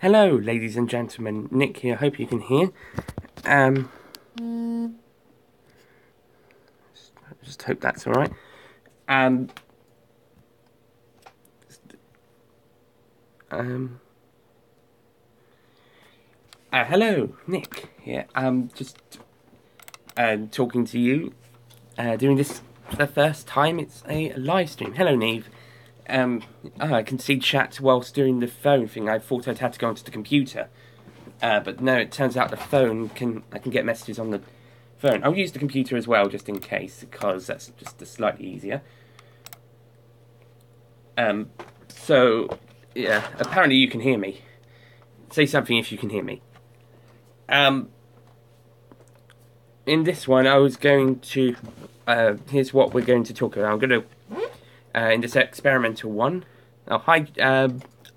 Hello, ladies and gentlemen. Nick here. Hope you can hear. Just hope that's all right. Hello, Nick here. Just talking to you. Doing this for the first time. It's a live stream. Hello, Neve. I can see chat whilst doing the phone thing. I thought I'd had to go onto the computer, but no. It turns out the phone I can get messages on the phone. I'll use the computer as well, just in case, because that's just slightly easier. So yeah. Apparently you can hear me. Say something if you can hear me. In this one, I was going to. Here's what we're going to talk about. I'm going to. In this experimental one. Oh, hi,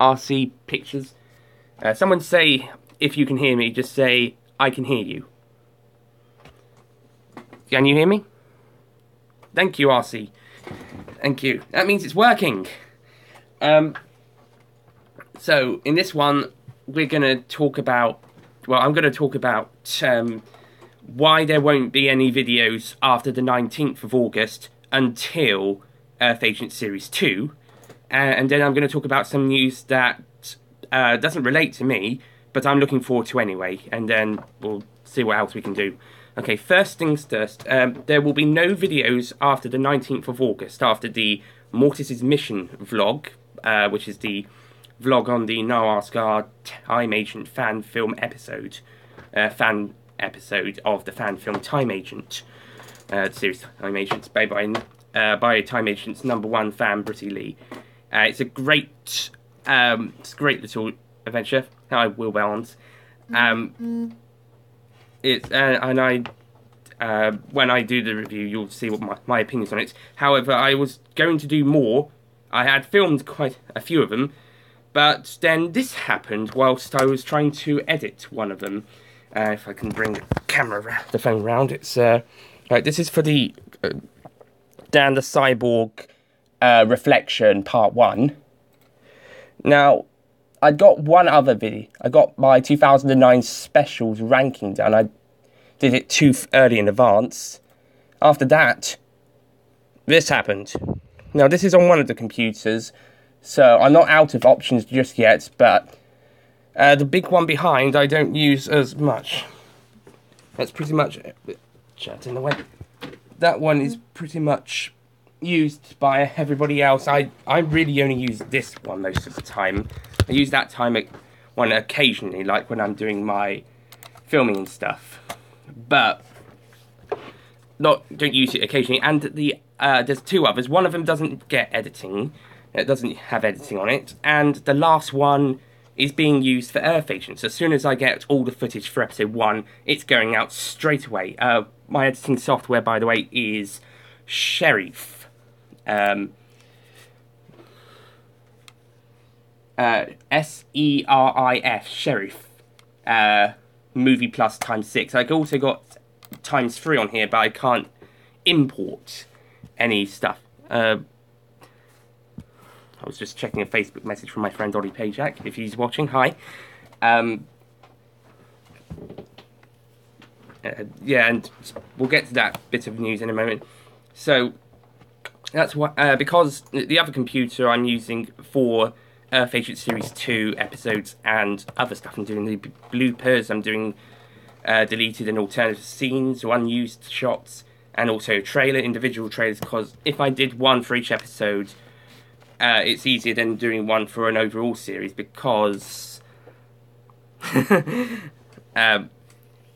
RC Pictures. Someone say, if you can hear me, just say, I can hear you. Can you hear me? Thank you, RC. Thank you. That means it's working. So, in this one, we're going to talk about... Well, I'm going to talk about why there won't be any videos after the 19th of August until Earth Agent Series 2. And then I'm going to talk about some news that doesn't relate to me, but I'm looking forward to anyway. And then we'll see what else we can do. Okay, first things first. There will be no videos after the 19th of August, after the Mortis's Mission vlog, which is the vlog on the No Ask Our Time Agent fan film episode. Fan episode of the fan film Time Agent. Series Time Agents by Time Agent's #1 fan, Britty Lee. It's a great little adventure. Hi, Will Balance. When I do the review, you'll see what my opinions on it. However, I was going to do more. I had filmed quite a few of them, but then this happened whilst I was trying to edit one of them. If I can bring the phone round, it's right. This is for the Dan the Cyborg Reflection Part 1. Now, I got one other video. I got my 2009 specials ranking done. I did it too early in advance. After that, this happened. Now, this is on one of the computers, so I'm not out of options just yet, but the big one behind I don't use as much. That's pretty much chat in the way. That one is pretty much used by everybody else. I really only use this one most of the time. I use that one occasionally, like when I'm doing my filming and stuff. But don't use it occasionally. And there's two others. One of them doesn't get editing. It doesn't have editing on it. And the last one is being used for Earth Agents. As soon as I get all the footage for episode 1, it's going out straight away. My editing software, by the way, is Sheriff. SERIF, Sheriff. Movie Plus ×6. I also got ×3 on here, but I can't import any stuff. I was just checking a Facebook message from my friend Ollie Pajak, if he's watching. Hi. Yeah, and we'll get to that bit of news in a moment. So that's what because the other computer I'm using for Earth Agent Series 2 episodes and other stuff. I'm doing the bloopers. I'm doing deleted and alternative scenes or unused shots, and also individual trailers. Because if I did one for each episode, it's easier than doing one for an overall series, because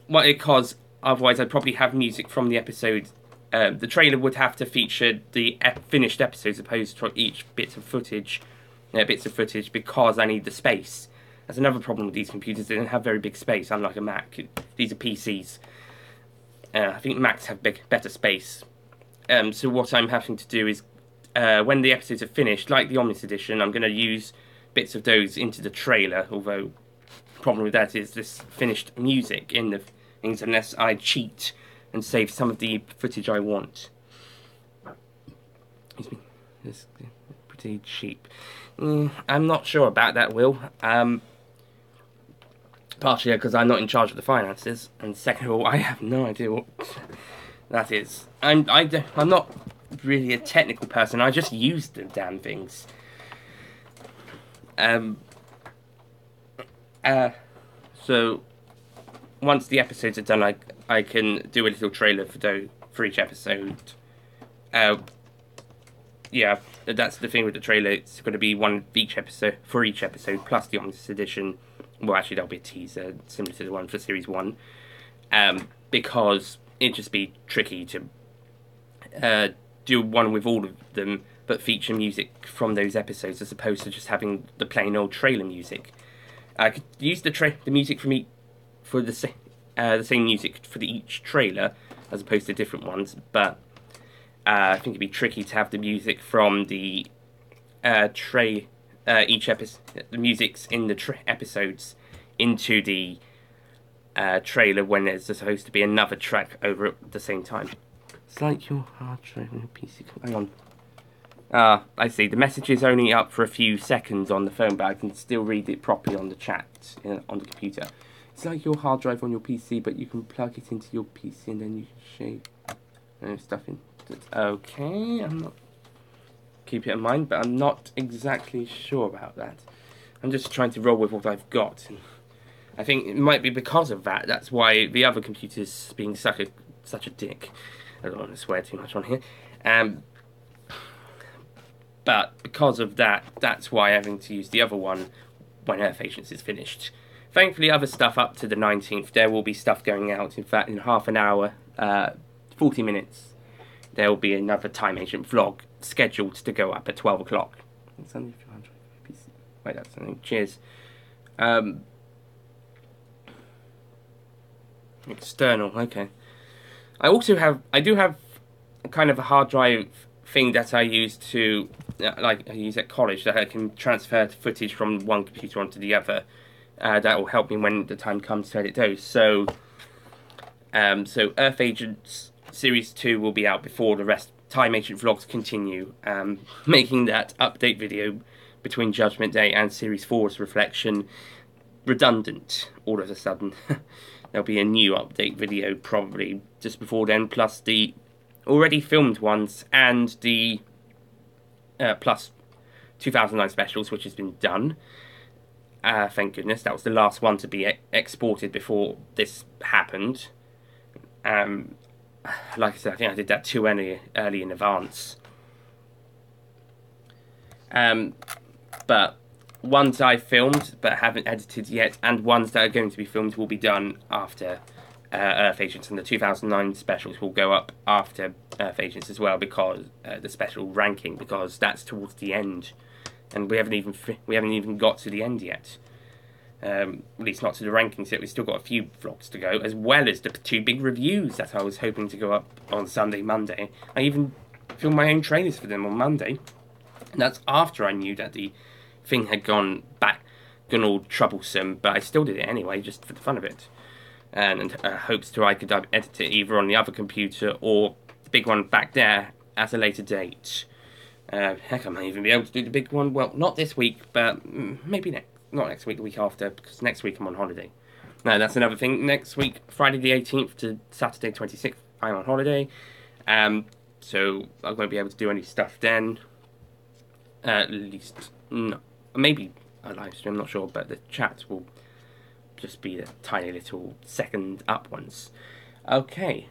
because otherwise I'd probably have music from the episode. The trailer would have to feature the finished episodes opposed to each bits of footage, because I need the space. That's another problem with these computers. They don't have very big space, unlike a Mac. These are PCs. I think Macs have better space. So what I'm having to do is, when the episodes are finished, like the Omnis Edition, I'm going to use bits of those into the trailer, although the problem with that is this finished music in the things, unless I cheat and save some of the footage I want. Excuse me. It's pretty cheap. I'm not sure about that, Will. Partially because I'm not in charge of the finances, and second of all, I have no idea what that is. I'm not really a technical person. I just use the damn things. So once the episodes are done, I can do a little trailer for each episode. Yeah, that's the thing with the trailer. It's going to be one each episode for each episode, plus the Omnibus edition. Well, actually, there'll be a teaser similar to the one for Series 1. Because it'd just be tricky to do one with all of them, but feature music from those episodes as opposed to just having the plain old trailer music. I could use the music from the same music for each trailer as opposed to different ones, but I think it'd be tricky to have the music from the each episode, the music's in the episodes into the trailer when there's supposed to be another track over at the same time. It's like your hard drive on your PC. Hang on. I see. The message is only up for a few seconds on the phone, but I can still read it properly on the chat on the computer. It's like your hard drive on your PC, but you can plug it into your PC and then you can shave stuff in. Okay, I'm not. Keep it in mind, but I'm not exactly sure about that. I'm just trying to roll with what I've got. And I think it might be because of that. That's why the other computer's being such a dick. I don't want to swear too much on here. But because of that, that's why I'm having to use the other one when Earth Agents is finished. Thankfully, other stuff up to the 19th. There will be stuff going out. In fact, in half an hour, 40 minutes, there will be another Time Agent vlog scheduled to go up at 12 o'clock. It's only 200 PC. Wait, that's something. Cheers. External, okay. I do have kind of a hard drive thing that I use to, I use at college, that I can transfer footage from one computer onto the other. That will help me when the time comes to edit those. So Earth Agents Series 2 will be out before the rest. Time Agent vlogs continue, making that update video between Judgment Day and Series 4's Reflection redundant all of a sudden. There'll be a new update video probably just before then, plus the already filmed ones and the plus 2009 specials, which has been done. Thank goodness. That was the last one to be exported before this happened. Like I said, I think I did that too early in advance. But ones I filmed but haven't edited yet, and ones that are going to be filmed will be done after Earth Agents, and the 2009 specials will go up after Earth Agents as well, because the special ranking, because that's towards the end, and we haven't even got to the end yet. At least not to the rankings yet. We've still got a few vlogs to go, as well as the 2 big reviews that I was hoping to go up on Sunday, Monday. I even filmed my own trailers for them on Monday, and that's after I knew that the thing had gone all troublesome, but I still did it anyway, just for the fun of it. And hopes to I could edit it either on the other computer or the big one back there at a later date. Heck, I might even be able to do the big one, well, not this week, but maybe not next week, the week after, because next week I'm on holiday. No, that's another thing. Next week, Friday the 18th to Saturday 26th, I'm on holiday. So I won't be able to do any stuff then. At least, no, maybe a live stream, I'm not sure, but the chat will just be the tiny little second up ones. Okay.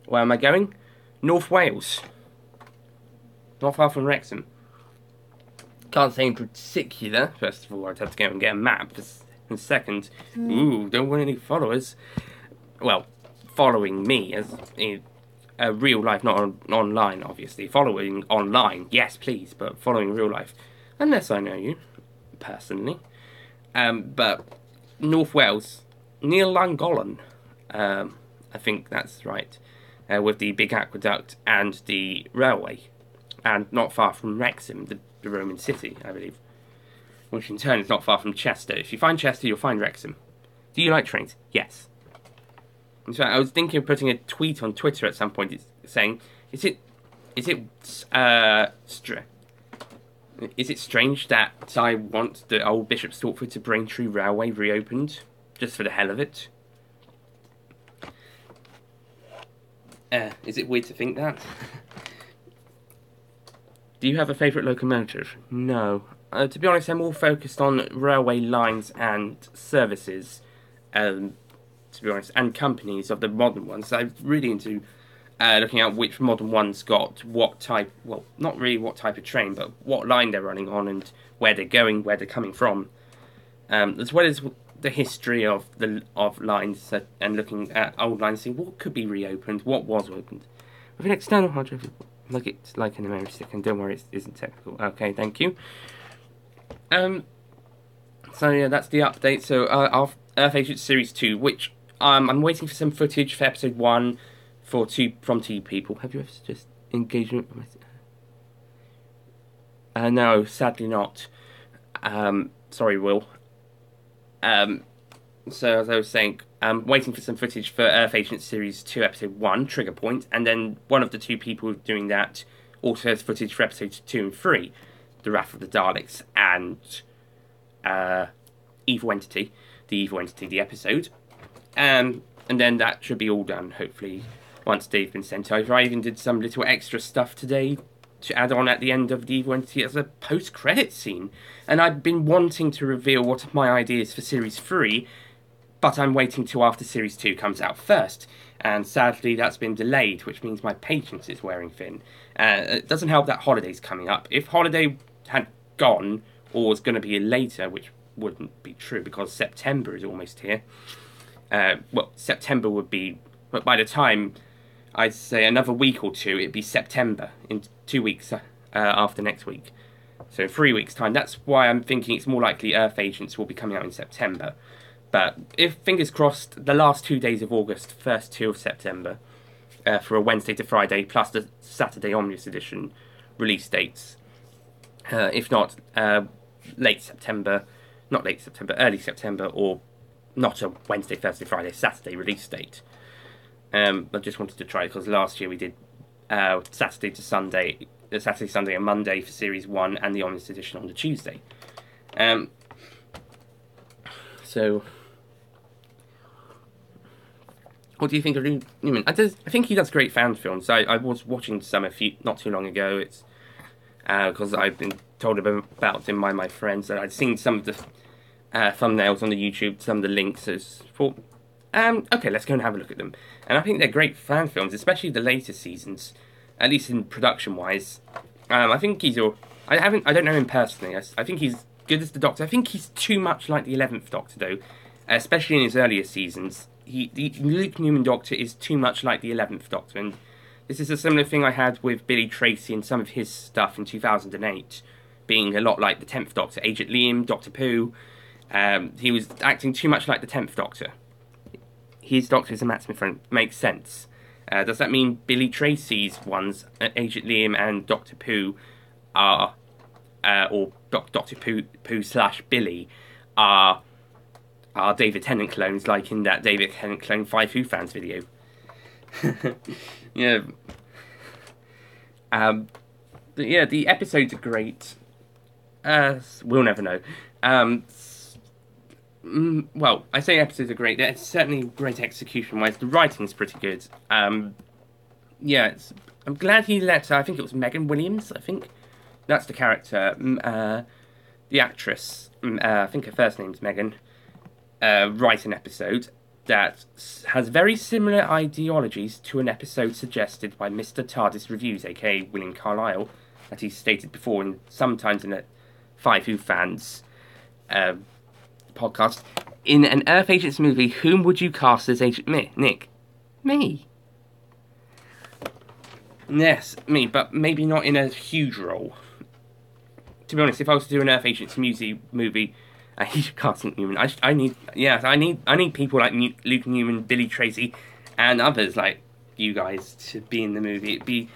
Where am I going? North Wales. Not far from Wrexham. Can't say in particular. First of all, I'd have to go and get a map. And second, ooh, don't want any followers. Well, following me as in real life, not online, obviously. Following online, yes, please, but following real life. Unless I know you, personally. But North Wales, near Llangollen, I think that's right, with the big aqueduct and the railway, and not far from Wrexham, the Roman city, I believe, which in turn is not far from Chester. If you find Chester, you'll find Wrexham. Do you like trains? Yes. In fact, I was thinking of putting a tweet on Twitter at some point saying, is it strange that I want the old Bishop Stortford to Braintree Railway reopened? just for the hell of it. Is it weird to think that? Do you have a favourite locomotive? No. To be honest, I'm more focused on railway lines and services, to be honest, and companies of the modern ones. I'm really into looking at which modern ones got what type, well, not really what type of train, but what line they're running on and where they're going, where they're coming from, as well as the history of lines and looking at old lines, seeing what could be reopened, what was opened. With an external hard drive, like it's like an memory stick, and don't worry, it isn't technical. Okay, thank you. So yeah, that's the update. So of Earth Agents Series 2, which I'm waiting for some footage for episode 1 from two people. Have you ever just engaged with my... no, sadly not. Sorry, Will. So as I was saying, I'm waiting for some footage for Earth Agents Series 2 episode 1, Trigger Point, and then one of the two people doing that also has footage for episodes 2 and 3, The Wrath of the Daleks and Evil Entity, the episode. And then that should be all done, hopefully, once they've been sent over. I even did some little extra stuff today to add on at the end of the Evil Entity as a post-credit scene. And I've been wanting to reveal what my idea is for Series 3, but I'm waiting till after Series 2 comes out first. And sadly, that's been delayed, which means my patience is wearing thin. It doesn't help that Holiday's coming up. If Holiday had gone, or was going to be later, which wouldn't be true because September is almost here. Well, September would be, but by the time, I'd say another week or two, it'd be September, in 2 weeks after next week. So in 3 weeks' time. That's why I'm thinking it's more likely Earth Agents will be coming out in September. But if, fingers crossed, the last 2 days of August, first 2 of September, for a Wednesday to Friday, plus the Saturday Omnibus Edition release dates. If not, late September, not late September, early September, or not a Wednesday, Thursday, Friday, Saturday release date. I just wanted to try it because last year we did Saturday, Sunday, and Monday for Series 1 and the Omnibus Edition on the Tuesday. So, what do you think of Newman? I think he does great fan films. I was watching some not too long ago. It's because I've been told about him by my friends, and I'd seen some of the thumbnails on the YouTube, some of the links. So thought, okay, let's go and have a look at them. And I think they're great fan films, especially the later seasons, at least in production-wise. I think he's I don't know him personally. I think he's good as the Doctor. I think he's too much like the 11th Doctor, though, especially in his earlier seasons. The Luke Newman Doctor is too much like the 11th Doctor, and this is a similar thing I had with Billy Tracy and some of his stuff in 2008, being a lot like the 10th Doctor. Agent Liam, Dr. Pooh, he was acting too much like the 10th Doctor. His Doctor is a Matt Smith friend. Makes sense. Does that mean Billy Tracy's ones, Agent Liam and Dr. Pooh, are, or Dr. Pooh / Billy, are David Tennant clones, like in that David Tennant clone 5 Who Fans video? Yeah. But yeah, the episodes are great. We'll never know. Well, I say episodes are great. They're certainly great execution-wise. The writing's pretty good. Yeah, I'm glad he let, I think it was Megan Williams, I think. That's the character. The actress, I think her first name's Megan, write an episode that has very similar ideologies to an episode suggested by Mr. TARDIS Reviews, aka William Carlisle, that he stated before, and sometimes in a 5 Who Fans podcast. In an Earth Agents movie, whom would you cast as Agent Nick? Me. Yes, me, but maybe not in a huge role. To be honest, if I was to do an Earth Agents movie, I should cast Luke Newman. I need people like Luke Newman, Billy Tracy, and others like you guys to be in the movie.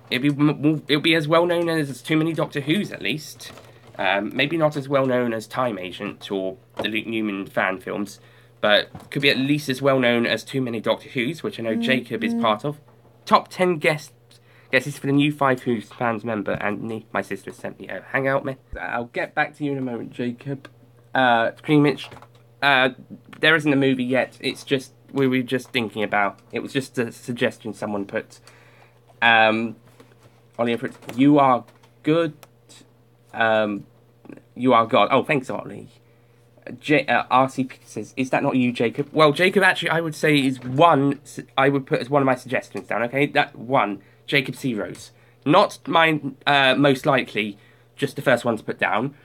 It'll be as well known as too many Doctor Who's, at least. Maybe not as well known as Time Agent or the Luke Newman fan films, but could be at least as well known as too many Doctor Who's, which I know Jacob is part of. Top 10 guesses for the new 5 Who's fans member, and my sister sent me a hangout me. I'll get back to you in a moment, Jacob. Pretty much, There isn't a movie yet. It's just we were just thinking about. It was just a suggestion someone put. Ollie put, "You are good. You are God." Oh, thanks, Ollie. RCP says, "Is that not you, Jacob?" Well, Jacob, actually, I would say is one. I would put as one of my suggestions down. Okay, that one, Jacob C. Rose, not mine. Most likely, just the first one to put down.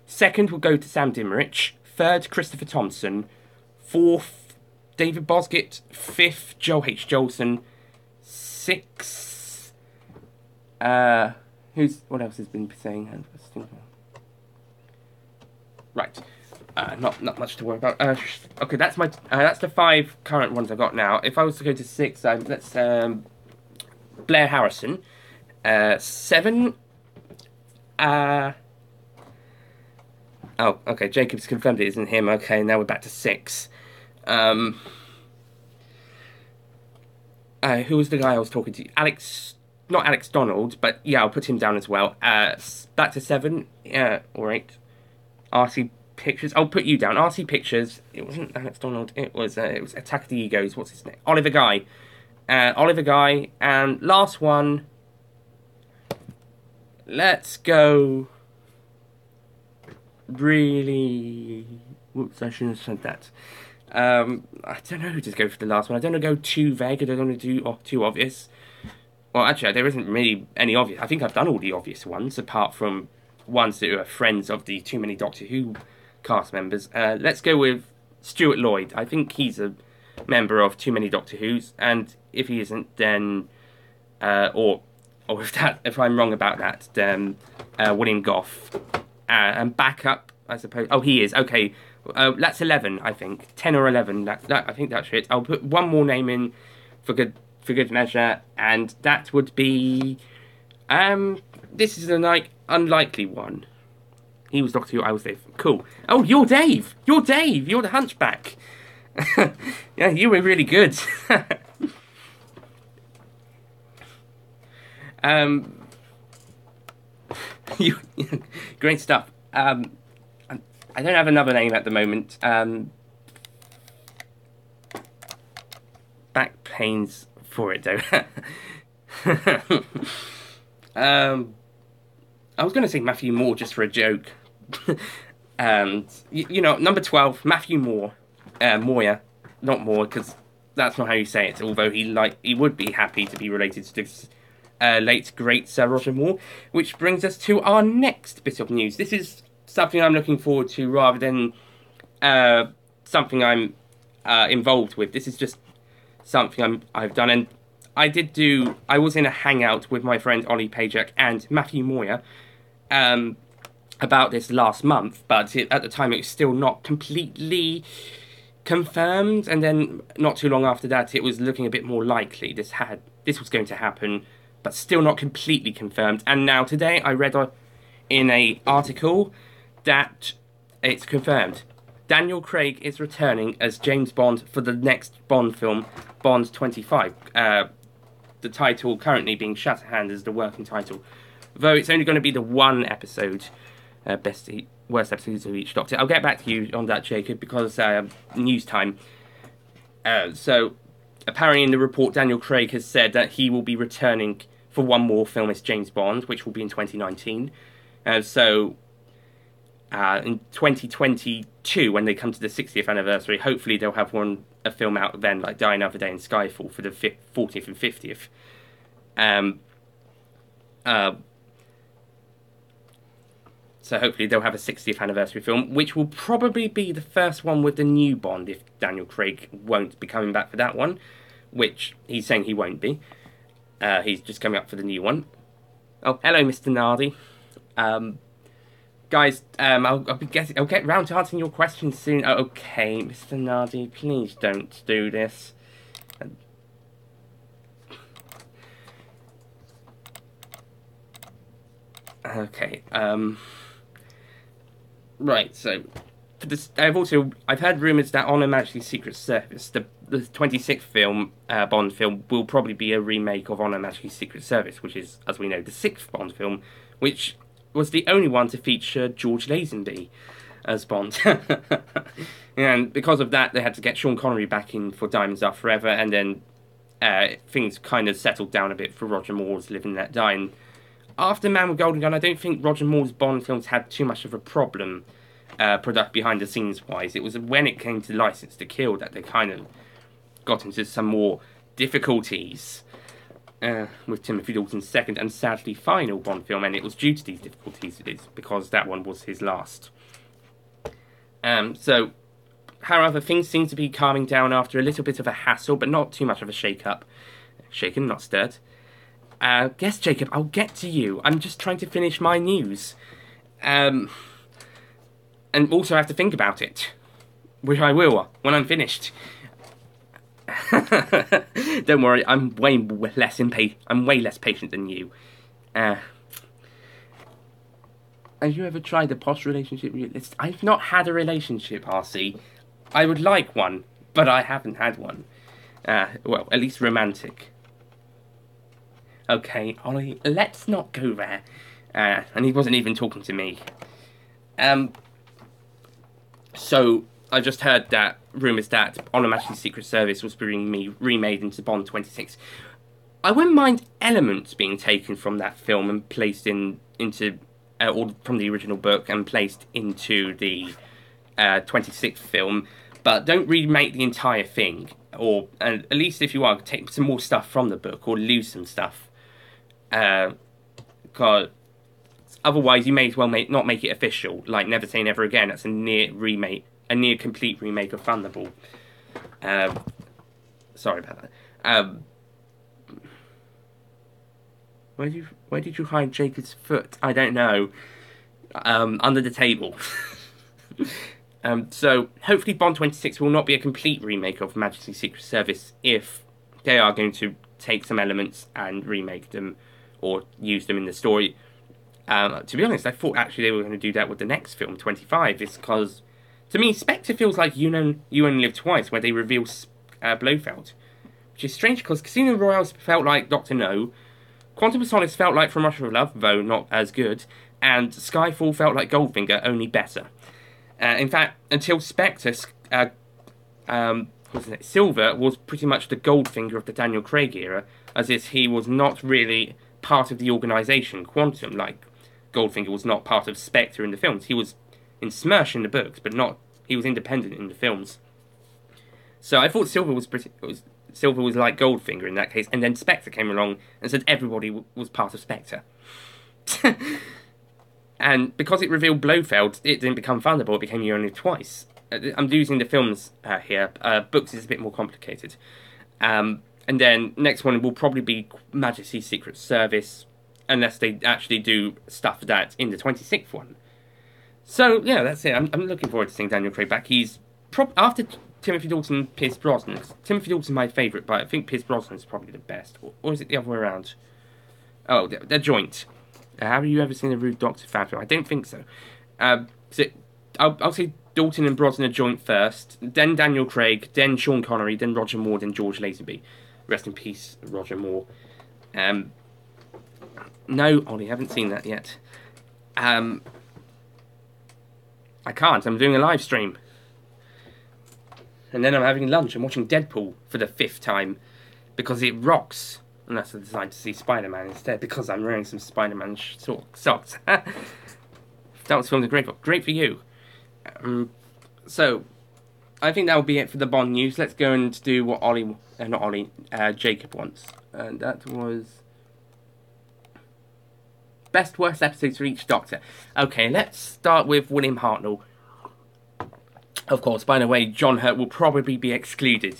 Second will go to Sam Dimmerich. Third, Christopher Thompson. Fourth, David Bosgett. Fifth, Joel H. Jolson. Sixth, what else has been saying? Right. Not much to worry about. Okay, that's that's the 5 current ones I've got now. If I was to go to 6, let's Blair Harrison. 7. Oh, okay. Jacob's confirmed it isn't him. Okay, now we're back to 6. Who was the guy I was talking to? Not Alex Donald, but yeah, I'll put him down as well. Back to 7. Or 8. RC Pictures. I'll put you down. RC Pictures. It wasn't Alex Donald. It was Attack of the Egos. What's his name? Oliver Guy. Oliver Guy. And last one. Let's go. Really. Whoops! I shouldn't have said that. I don't know who to go for the last one. I don't want to go too vague. I don't want to do too obvious. Well, actually, there isn't really any obvious. I think I've done all the obvious ones, apart from ones that are friends of the Too Many Doctor Who cast members. Let's go with Stuart Lloyd. I think he's a member of Too Many Doctor Who's, and if he isn't, then or if I'm wrong about that, then William Goff. And backup, I suppose. Oh, he is. Okay, that's 11, I think. 10 or 11. I think that's it. I'll put one more name in for good measure, and that would be. This is a unlikely one. He was Doctor Who. I was Dave. Cool. Oh, you're Dave. You're Dave. You're the Hunchback. Yeah, you were really good. Great stuff. I don't have another name at the moment. Back pains for it though. I was going to say Matthew Moore just for a joke. And you know, number 12, Matthew Moore, Moyer, not Moore, because that's not how you say it. Although he would be happy to be related to late great Sir Roger Moore, which brings us to our next bit of news. This is something I'm looking forward to rather than something I'm involved with. This is just something I've done, and I was in a hangout with my friend Ollie Pajak and Matthew Moyer about this last month, but at the time it was still not completely confirmed, and then not too long after that it was looking a bit more likely this was going to happen, but still not completely confirmed. And now today I read in an article that it's confirmed. Daniel Craig is returning as James Bond for the next Bond film, Bond 25. The title currently being Shatterhand as the working title, though it's only going to be the one episode, worst episodes of each Doctor. I'll get back to you on that, Jacob, because news time. So apparently in the report, Daniel Craig has said that he will be returning for one more film as James Bond, which will be in 2019. So in 2022, when they come to the 60th anniversary, hopefully they'll have a film out then, like Die Another Day and Skyfall for the 40th and 50th. So hopefully they'll have a 60th anniversary film, which will probably be the first one with the new Bond, if Daniel Craig won't be coming back for that one, which he's saying he won't be. He's just coming up for the new one. Oh, hello, Mr. Nardi. Guys, I'll get round to answering your questions soon. Oh, okay, Mr. Nardi, please don't do this. Okay, right, so for this, I've heard rumours that on Her Majesty's Secret Service, the 26th film, Bond film, will probably be a remake of On Her Majesty's Secret Service, which is, as we know, the 6th Bond film, which was the only one to feature George Lazenby. as Bond. And because of that, they had to get Sean Connery back in for Diamonds Are Forever, and then things kind of settled down a bit for Roger Moore's Live and Let Die. And after Man with Golden Gun, I don't think Roger Moore's Bond films had too much of a problem product behind the scenes wise. It was when it came to License to Kill that they kind of got into some more difficulties with Timothy Dalton's second and sadly final Bond film, and it was due to these difficulties because that one was his last. So, however, things seem to be calming down after a little bit of a hassle, but not too much of a shake-up. Shaken, not stirred. Yes, Jacob, I'll get to you. I'm just trying to finish my news. And also have to think about it. Which I will, when I'm finished. Don't worry, I'm way less patient than you. Have you ever tried a post relationship? I've not had a relationship, RC. I would like one, but I haven't had one. Well, at least romantic. Okay, Ollie, let's not go there. And he wasn't even talking to me. So, I just heard that rumours that On Her Majesty's Secret Service was being remade into Bond 26. I wouldn't mind elements being taken from that film and placed into or from the original book and placed into the 26th film, but don't remake the entire thing. Or at least if you are, take some more stuff from the book or lose some stuff. Because otherwise you may as well not make it official, like Never Say Never Again. That's a near complete remake of Thunderball. Sorry about that. Where did you hide Jacob's foot? I don't know. Under the table. So hopefully Bond 26 will not be a complete remake of Majesty's Secret Service if they are going to take some elements and remake them or use them in the story. To be honest, I thought actually they were going to do that with the next film, 25. It's because, to me, Spectre feels like You Only Live Twice, where they reveal Blofeld. Which is strange because Casino Royale felt like Dr. No, Quantum of Solace felt like From Russia with Love, though not as good, and Skyfall felt like Goldfinger, only better. In fact, until Spectre, Silver was pretty much the Goldfinger of the Daniel Craig era, as if he was not really part of the organisation, Quantum, like Goldfinger was not part of Spectre in the films. He was in Smersh in the books, but he was independent in the films. So I thought Silver was like Goldfinger in that case, and then Spectre came along and said everybody was part of Spectre. And because it revealed Blofeld, it didn't become Thunderball, it became You Only Live Twice. I'm using the films here. Books is a bit more complicated. And then next one will probably be Majesty's Secret Service, unless they actually do stuff that in the 26th one. So yeah, that's it. I'm looking forward to seeing Daniel Craig back. He's after Timothy Dalton and Pierce Brosnan. Timothy Dalton's my favourite, but I think Pierce Brosnan is probably the best. Or is it the other way around? Oh, they're joint. Have you ever seen a Rude Doctor fan film? I don't think so. So I'll say Dalton and Brosnan are joint first, then Daniel Craig, then Sean Connery, then Roger Moore, then George Lazenby. Rest in peace, Roger Moore. No, Ollie, haven't seen that yet. I can't. I'm doing a live stream. And then I'm having lunch and watching Deadpool for the 5th time because it rocks. Unless I decide to see Spider-Man instead because I'm wearing some Spider-Man socks. That was filmed in great for you. So, I think that will be it for the Bond news. Let's go and do what Jacob wants. And that was best worst episodes for each Doctor. Okay, let's start with William Hartnell. Of course, by the way, John Hurt will probably be excluded.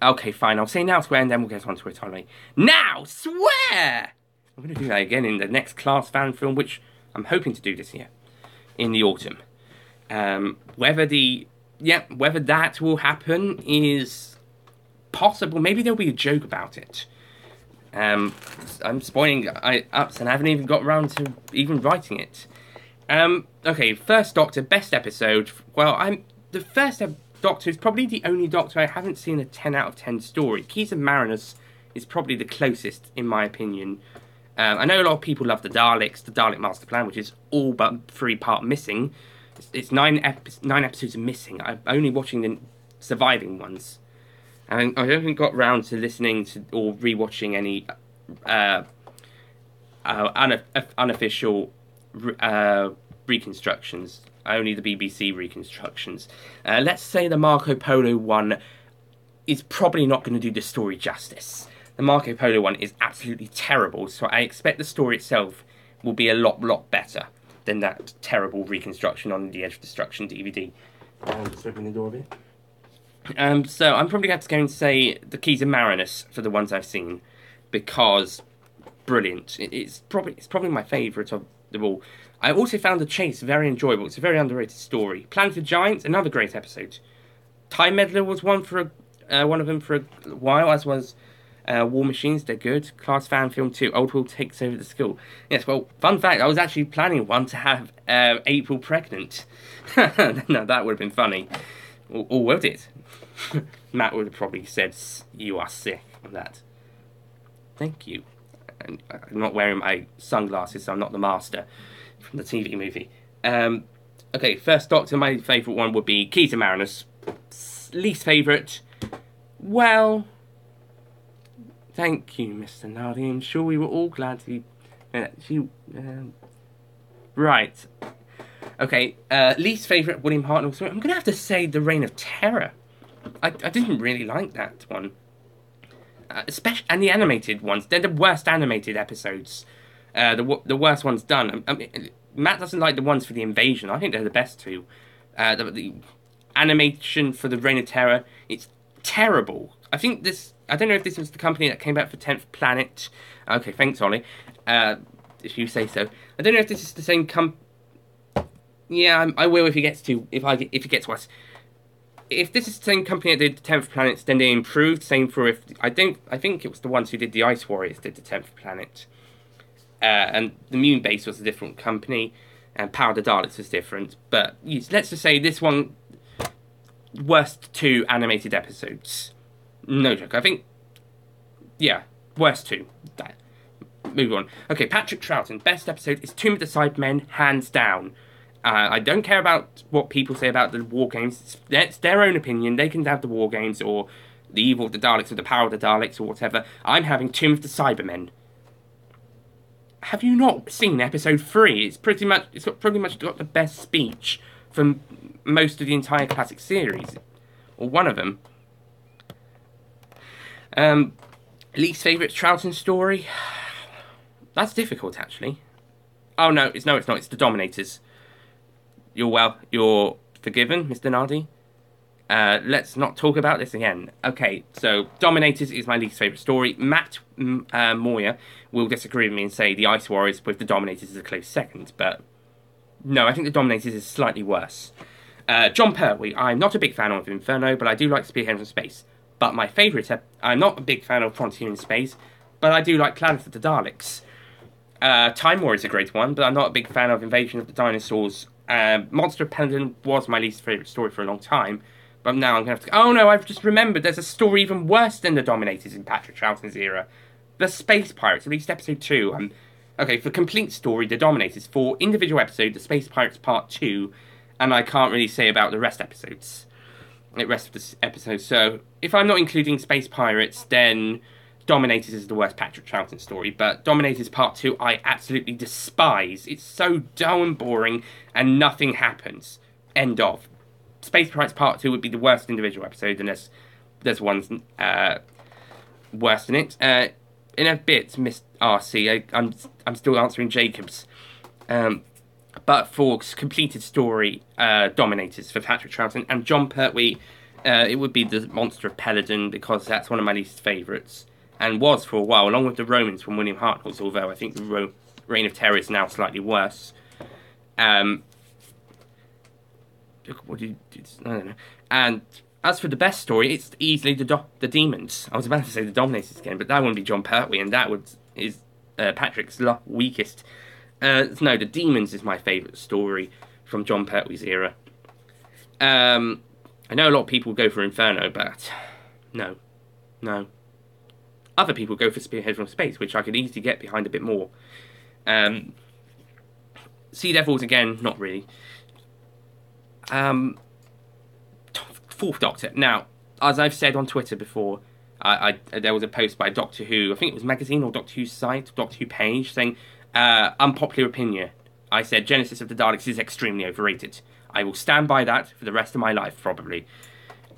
Okay, fine, I'll say now swear and then we'll get on to it, Ollie. Now swear! I'm going to do that again in the next Class fan film, which I'm hoping to do this year, in the autumn. Whether that will happen is possible. Maybe there'll be a joke about it. I'm spoiling ups and I haven't even got around to even writing it. Okay, First Doctor, best episode. Well, the first Doctor is probably the only Doctor I haven't seen a 10 out of 10 story. Keys of Marinus is probably the closest, in my opinion. I know a lot of people love the Daleks, the Dalek Master Plan, which is all but 3 part missing. It's nine episodes are missing. I'm only watching the surviving ones. And I haven't got round to listening to or rewatching any unofficial reconstructions. Only the BBC reconstructions. Let's say the Marco Polo one is probably not going to do the story justice. The Marco Polo one is absolutely terrible, so I expect the story itself will be a lot better than that terrible reconstruction on the Edge of Destruction DVD. Just open the door a bit. So I'm probably going to go and say the Keys of Marinus for the ones I've seen, because brilliant. It's probably my favourite of them all. I also found The Chase very enjoyable. It's a very underrated story. Planet of the Giants, another great episode. Time Meddler was one of them for a while, as was War Machines. They're good. Class fan film 2. Old Will takes over the school. Yes, well, fun fact, I was actually planning one to have April pregnant. No, that would have been funny. Or would it? Matt would have probably said, "You are sick," on that. Thank you. And I'm not wearing my sunglasses, so I'm not the master from the TV movie. Okay, first Doctor, my favourite one would be Keys of Marinus. Least favourite, well, thank you, Mr. Nardi. I'm sure we were all glad to be... right. Okay, least favourite, William Hartnell. So I'm going to have to say The Reign of Terror. I didn't really like that one. Especially, and the animated ones. They're the worst animated episodes. The worst ones done. I mean, Matt doesn't like the ones for the invasion. I think they're the best two. The animation for The Reign of Terror, it's terrible. I don't know if this was the company that came out for 10th Planet. Okay, thanks, Ollie. If you say so. I don't know if this is the same Yeah, I will if he gets to. If he gets worse. If this is the same company that did the 10th Planet, then they improved. Same for I think it was the ones who did the Ice Warriors did the 10th Planet. And the Moon Base was a different company, and Power of the Daleks was different. But yes, let's just say this one, worst 2 animated episodes. No joke. I think, yeah, worst 2. Move on. Okay, Patrick Troughton, best episode is Tomb of the Cybermen, hands down. I don't care about what people say about the war games. It's their own opinion. They can have the war games or the evil of the Daleks or the power of the Daleks or whatever. I'm having Tomb of the Cybermen. Have you not seen episode 3? It's pretty much got the best speech from most of the entire classic series, or one of them. Least favourite Troughton story? That's difficult, actually. Oh no, it's not. It's the Dominators. You're forgiven, Mr. Nardi. Let's not talk about this again. Okay, so Dominators is my least favourite story. Matt Moyer will disagree with me and say the Ice Warriors with the Dominators is a close second, but no, I think the Dominators is slightly worse. John Pertwee, I'm not a big fan of Inferno, but I do like Spearhead from Space. But my favourite, I'm not a big fan of Frontier in Space, but I do like Planet of the Daleks. Time War is a great one, but I'm not a big fan of Invasion of the Dinosaurs. Monster of Pendleton was my least favourite story for a long time, but now I'm going to have to... Oh no, I've just remembered there's a story even worse than the Dominators in Patrick Troughton's era. The Space Pirates, at least episode 2. Okay, for complete story, the Dominators. For individual episode, the Space Pirates Part 2, and I can't really say about the rest episodes. The rest of the episodes. So, if I'm not including Space Pirates, then Dominators is the worst Patrick Troughton story, but Dominators Part 2 I absolutely despise. It's so dull and boring, and nothing happens. End of. Space Pirates Part 2 would be the worst individual episode, unless there's ones worse than it. In a bit, Miss RC, I'm still answering Jacobs. But for completed story, Dominators for Patrick Troughton, and John Pertwee, it would be the Monster of Peladon, because that's one of my least favourites. And was for a while, along with the Romans from William Hartnell's, although I think the Reign of Terror is now slightly worse. I don't know. And as for the best story, it's easily the Demons. I was about to say the Dominators again, but that wouldn't be John Pertwee, and that is Patrick's weakest. No, the Demons is my favourite story from John Pertwee's era. I know a lot of people go for Inferno, but no. Other people go for Spearhead from Space, which I could easily get behind a bit more. Sea Devils, again, not really. Fourth Doctor. Now, as I've said on Twitter before, there was a post by Doctor Who, I think it was Magazine or Doctor Who's site, Doctor Who page, saying, unpopular opinion. I said Genesis of the Daleks is extremely overrated. I will stand by that for the rest of my life, probably.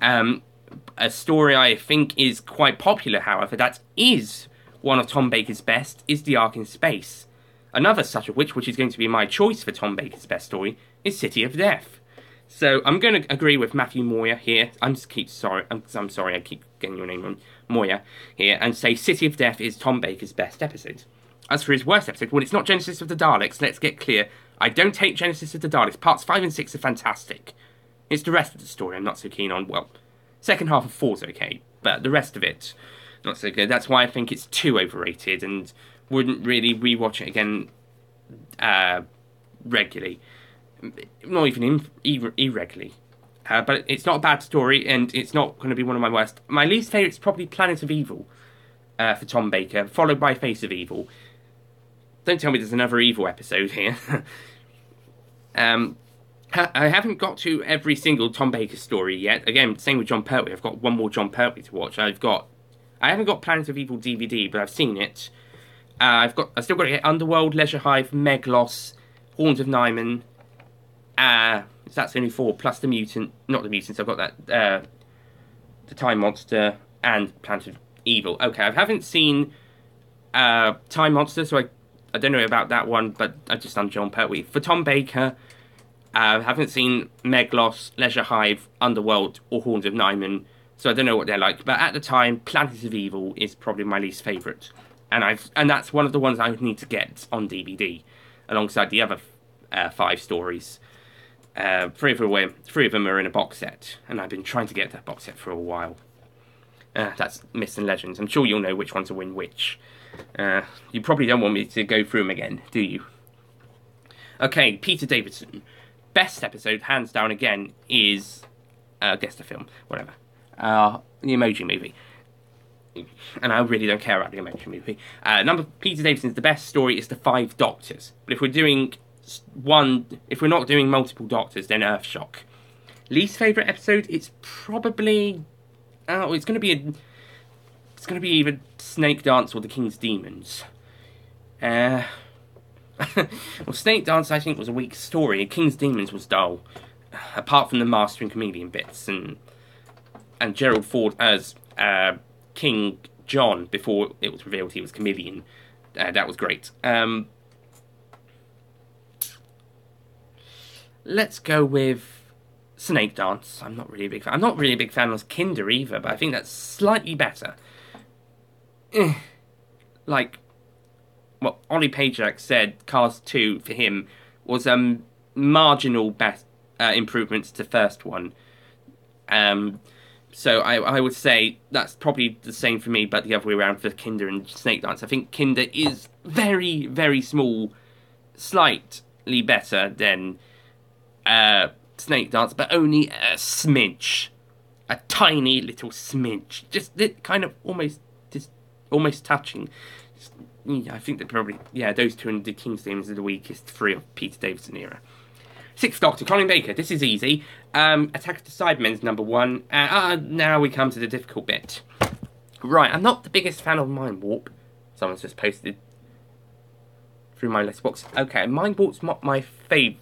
A story I think is quite popular, however, that is one of Tom Baker's best, is The Ark in Space. Another such of which is going to be my choice for Tom Baker's best story, is City of Death. So I'm going to agree with Matthew Moyer here. I'm sorry, I keep getting your name wrong, Moyer here, and say City of Death is Tom Baker's best episode. As for his worst episode, well, it's not Genesis of the Daleks. Let's get clear. I don't hate Genesis of the Daleks. Parts 5 and 6 are fantastic. It's the rest of the story I'm not so keen on. Well, second half of 4's okay, but the rest of it, not so good. That's why I think it's too overrated and wouldn't really rewatch it again regularly. Not even irregularly. But it's not a bad story, and it's not going to be one of my worst. My least favourite is probably Planet of Evil for Tom Baker, followed by Face of Evil. Don't tell me there's another Evil episode here. I haven't got to every single Tom Baker story yet. Again, same with John Pertwee. I've got one more John Pertwee to watch. I haven't got Planet of Evil DVD, but I've seen it. I've still got to get Underworld, Leisure Hive, Meglos, Horns of Nyman. That's only 4, plus the mutant. Not the mutants. I've got that. The Time Monster and Planet of Evil. Okay, I haven't seen Time Monster, so I don't know about that one, but I've just done John Pertwee. For Tom Baker, I haven't seen Meglos, Leisure Hive, Underworld, or Horns of Nyman, so I don't know what they're like. But at the time, Planet of Evil is probably my least favourite. And that's one of the ones I would need to get on DVD, alongside the other 5 stories. 3 of them are in a box set, and I've been trying to get that box set for a while. That's Myths and Legends. I'm sure you'll know which one to win which. You probably don't want me to go through them again, do you? Okay, Peter Davidson. Best episode, hands down again, is... guess the film, whatever. The Emoji Movie. And I really don't care about the Emoji Movie. Peter Davidson's the best story is The Five Doctors. But if we're doing if we're not doing multiple Doctors, then Earthshock. Least favourite episode, it's probably... it's going to be either Snake Dance or The King's Demons. Well, Snake Dance, I think, was a weak story. King's Demons was dull. Apart from the Master and Comedian bits. And Gerald Ford as King John, before it was revealed he was Comedian. That was great. Let's go with Snake Dance. I'm not really a big fan. I'm not really a big fan of Kinder either, but I think that's slightly better. Like, well, Ollie Pajak said Cars 2 for him was marginal best improvements to first one. So I would say that's probably the same for me, but the other way around for Kinder and Snake Dance. I think Kinder is very, very small, slightly better than Snake Dance, but only a smidge. A tiny little smidge. Just kind of almost touching. I think that probably, yeah, those two and The King's Demons are the weakest 3 of Peter Davison era. Sixth Doctor, Colin Baker. This is easy. Attack of the Cybermen's number 1. Now we come to the difficult bit. Right, I'm not the biggest fan of Mind Warp. Someone's just posted through my list box. Okay, Mind Warp's not my favourite.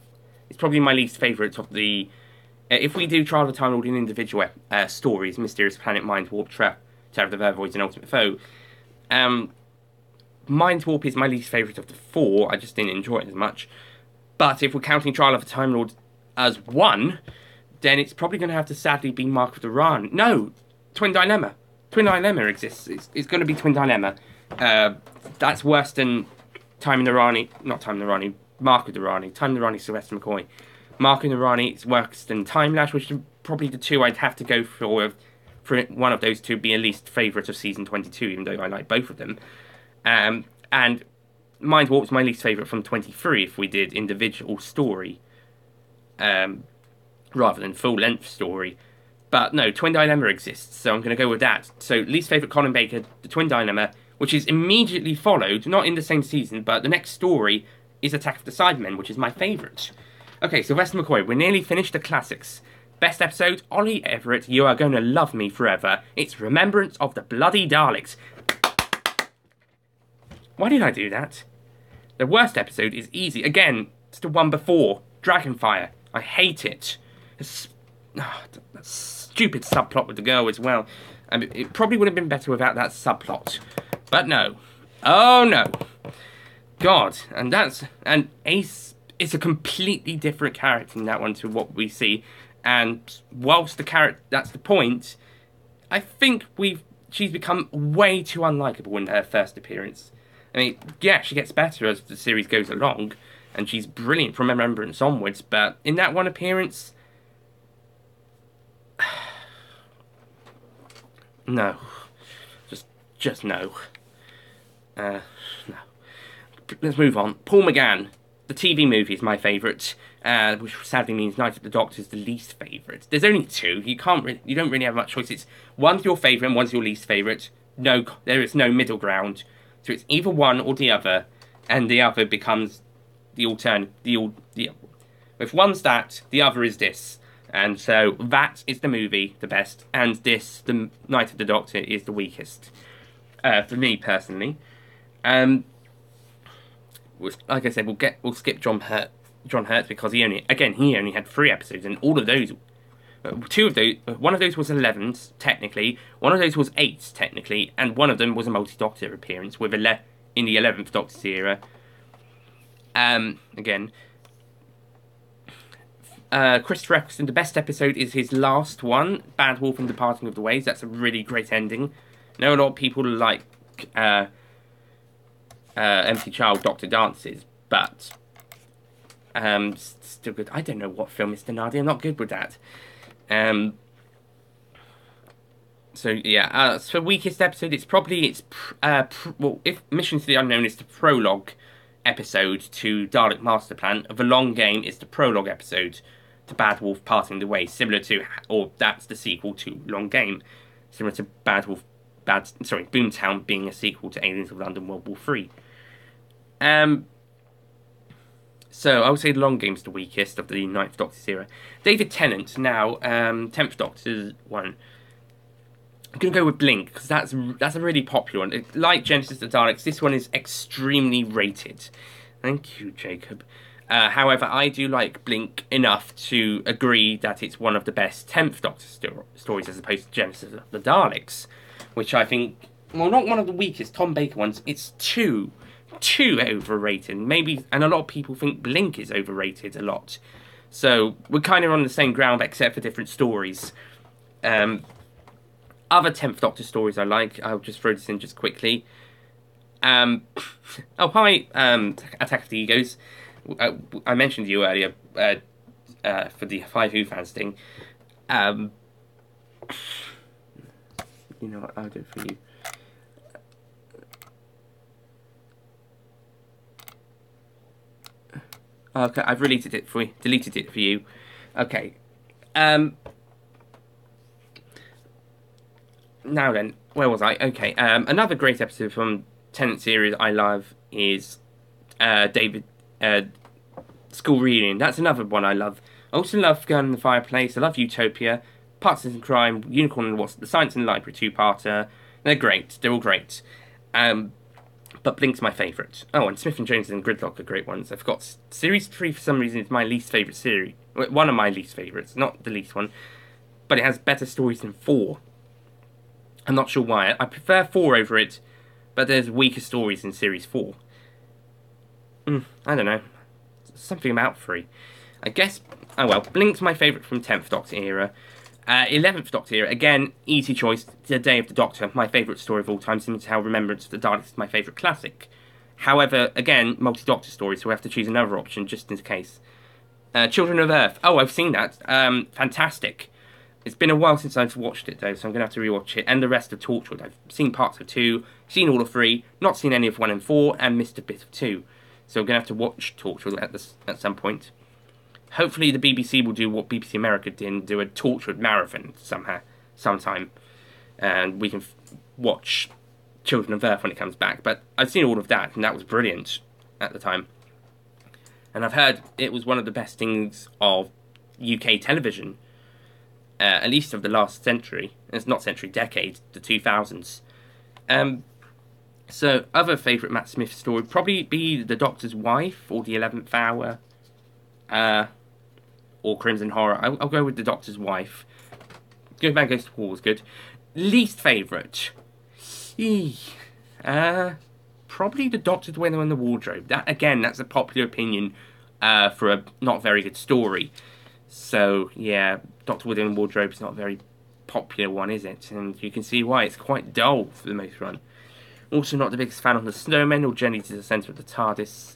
It's probably my least favourite of the... if we do Trial of the Time Lord in individual stories, Mysterious Planet, Mind Warp, Terror of the Vervoids, and Ultimate Foe, Mind Warp is my least favourite of the 4. I just didn't enjoy it as much. But if we're counting Trial of the Time Lord as 1, then it's probably going to have to sadly be Mark of the Rani. No! Twin Dilemma. Twin Dilemma exists. It's going to be Twin Dilemma. That's worse than Time in the Rani. Not Time in the Rani. Mark of the Rani. Time in the Rani, Sylvester McCoy. Mark in the Rani is worse than Time Lash, which are probably the 2 I'd have to go for one of those 2 be at least favourite of Season 22, even though I like both of them. And Mind Warp's my least favourite from 23 if we did individual story rather than full-length story. But no, Twin Dilemma exists, so I'm going to go with that. So least favourite Colin Baker, the Twin Dilemma, which is immediately followed, not in the same season, but the next story is Attack of the Cybermen, which is my favourite. Okay, Sylvester McCoy, we're nearly finished the classics. Best episode, Ollie Everett, You Are Gonna Love Me Forever. It's Remembrance of the Bloody Daleks. Why did I do that? The worst episode is easy. Again, it's the one before, Dragonfire. I hate it. That stupid subplot with the girl as well. It probably would have been better without that subplot. But no. Oh no. God. And Ace is a completely different character in that one to what we see. And whilst the character, that's the point, I think she's become way too unlikable in her first appearance. I mean, yeah, she gets better as the series goes along, and she's brilliant from Remembrance onwards, but in that one appearance, no. Just no. No. Let's move on. Paul McGann. The TV movie is my favourite, which sadly means Night at the Doctor's the least favourite. There's only two. You don't really have much choice. It's one's your favourite and one's your least favourite. No, there is no middle ground. So it's either one or the other, and the other becomes the alternate. If one's that, the other is this. And so that is the movie, the best, and this, the Night of the Doctor, is the weakest. For me, personally. Like I said, we'll skip John Hurt because he only had 3 episodes, and all of those, one of those was 11s technically, one of those was 8s technically, and one of them was a multi-Doctor appearance in the 11th Doctor's era. Again, Christopher Eccleston, the best episode is his last one, Bad Wolf and Departing of the Ways. That's a really great ending. I know a lot of people like Empty Child Doctor Dances, but still good. I don't know what film is Denardi. I'm not good with that. So yeah, for weakest episode, if Mission to the Unknown is the prologue episode to Dalek Master Plan, The Long Game is the prologue episode to Bad Wolf Parting the Ways, that's the sequel to Long Game, similar to Boomtown being a sequel to Aliens of London World War 3. So I would say the Long Game's the weakest of the 9th Doctor's era. David Tennant, now 10th Doctor's one. I'm going to go with Blink, because that's a really popular one. Like Genesis of the Daleks, this one is extremely rated. Thank you, Jacob. However, I do like Blink enough to agree that it's one of the best 10th Doctor stories as opposed to Genesis of the Daleks, which I think, well, not one of the weakest Tom Baker ones. It's too overrated. Maybe, and a lot of people think Blink is overrated a lot. So we're kind of on the same ground, except for different stories. Other 10th Doctor stories I like, I'll just throw this in just quickly. Oh, hi, Attack of the Egos. I mentioned you earlier for the 5 Who fans thing. You know what, I'll do it for you. Okay, I've deleted it for you. Okay. Now then, where was I? Okay, another great episode from Tennant series I love is David School Reunion. That's another one I love. I also love Girl in the Fireplace. I love Utopia, Partners in Crime, Unicorn and the Wasp, The Science and the Library 2-parter. They're great. They're all great. But Blink's my favourite. Oh, and Smith and Jones and Gridlock are great ones. I forgot. Series 3 for some reason is my least favourite series. One of my least favourites, not the least one. But it has better stories than 4. I'm not sure why. I prefer 4 over it, but there's weaker stories in Series 4. I don't know. Something about 3. I guess, oh well, Blink's my favourite from 10th Doctor era. 11th Doctor era, again, easy choice. The Day of the Doctor, my favourite story of all time, similar to how Remembrance of the Daleks is my favourite classic. However, again, multi-Doctor stories, so we have to choose another option just in case. Children of Earth. Oh, I've seen that. Fantastic. It's been a while since I've watched it, though, so I'm going to have to rewatch it. And the rest of Torchwood. I've seen parts of 2, seen all of 3, not seen any of 1 and 4, and missed a bit of 2. So I'm going to have to watch Torchwood at some point. Hopefully the BBC will do what BBC America did and do a Torchwood marathon sometime. And we can watch Children of Earth when it comes back. But I've seen all of that, and that was brilliant at the time. And I've heard it was one of the best things of UK television, at least of the last century. It's not century, decade, the 2000s. So, other favourite Matt Smith story would probably be The Doctor's Wife, or The 11th Hour, or Crimson Horror. I'll go with The Doctor's Wife. Good Man Goes to War was good. Least favourite? Probably The Doctor's Window and the Wardrobe. That, again, that's a popular opinion for a not very good story. So, yeah, Doctor Window and Wardrobe is not a very popular one, is it? And you can see why. It's quite dull for the most run. Also not the biggest fan of The Snowmen or Journey to the Centre of the TARDIS.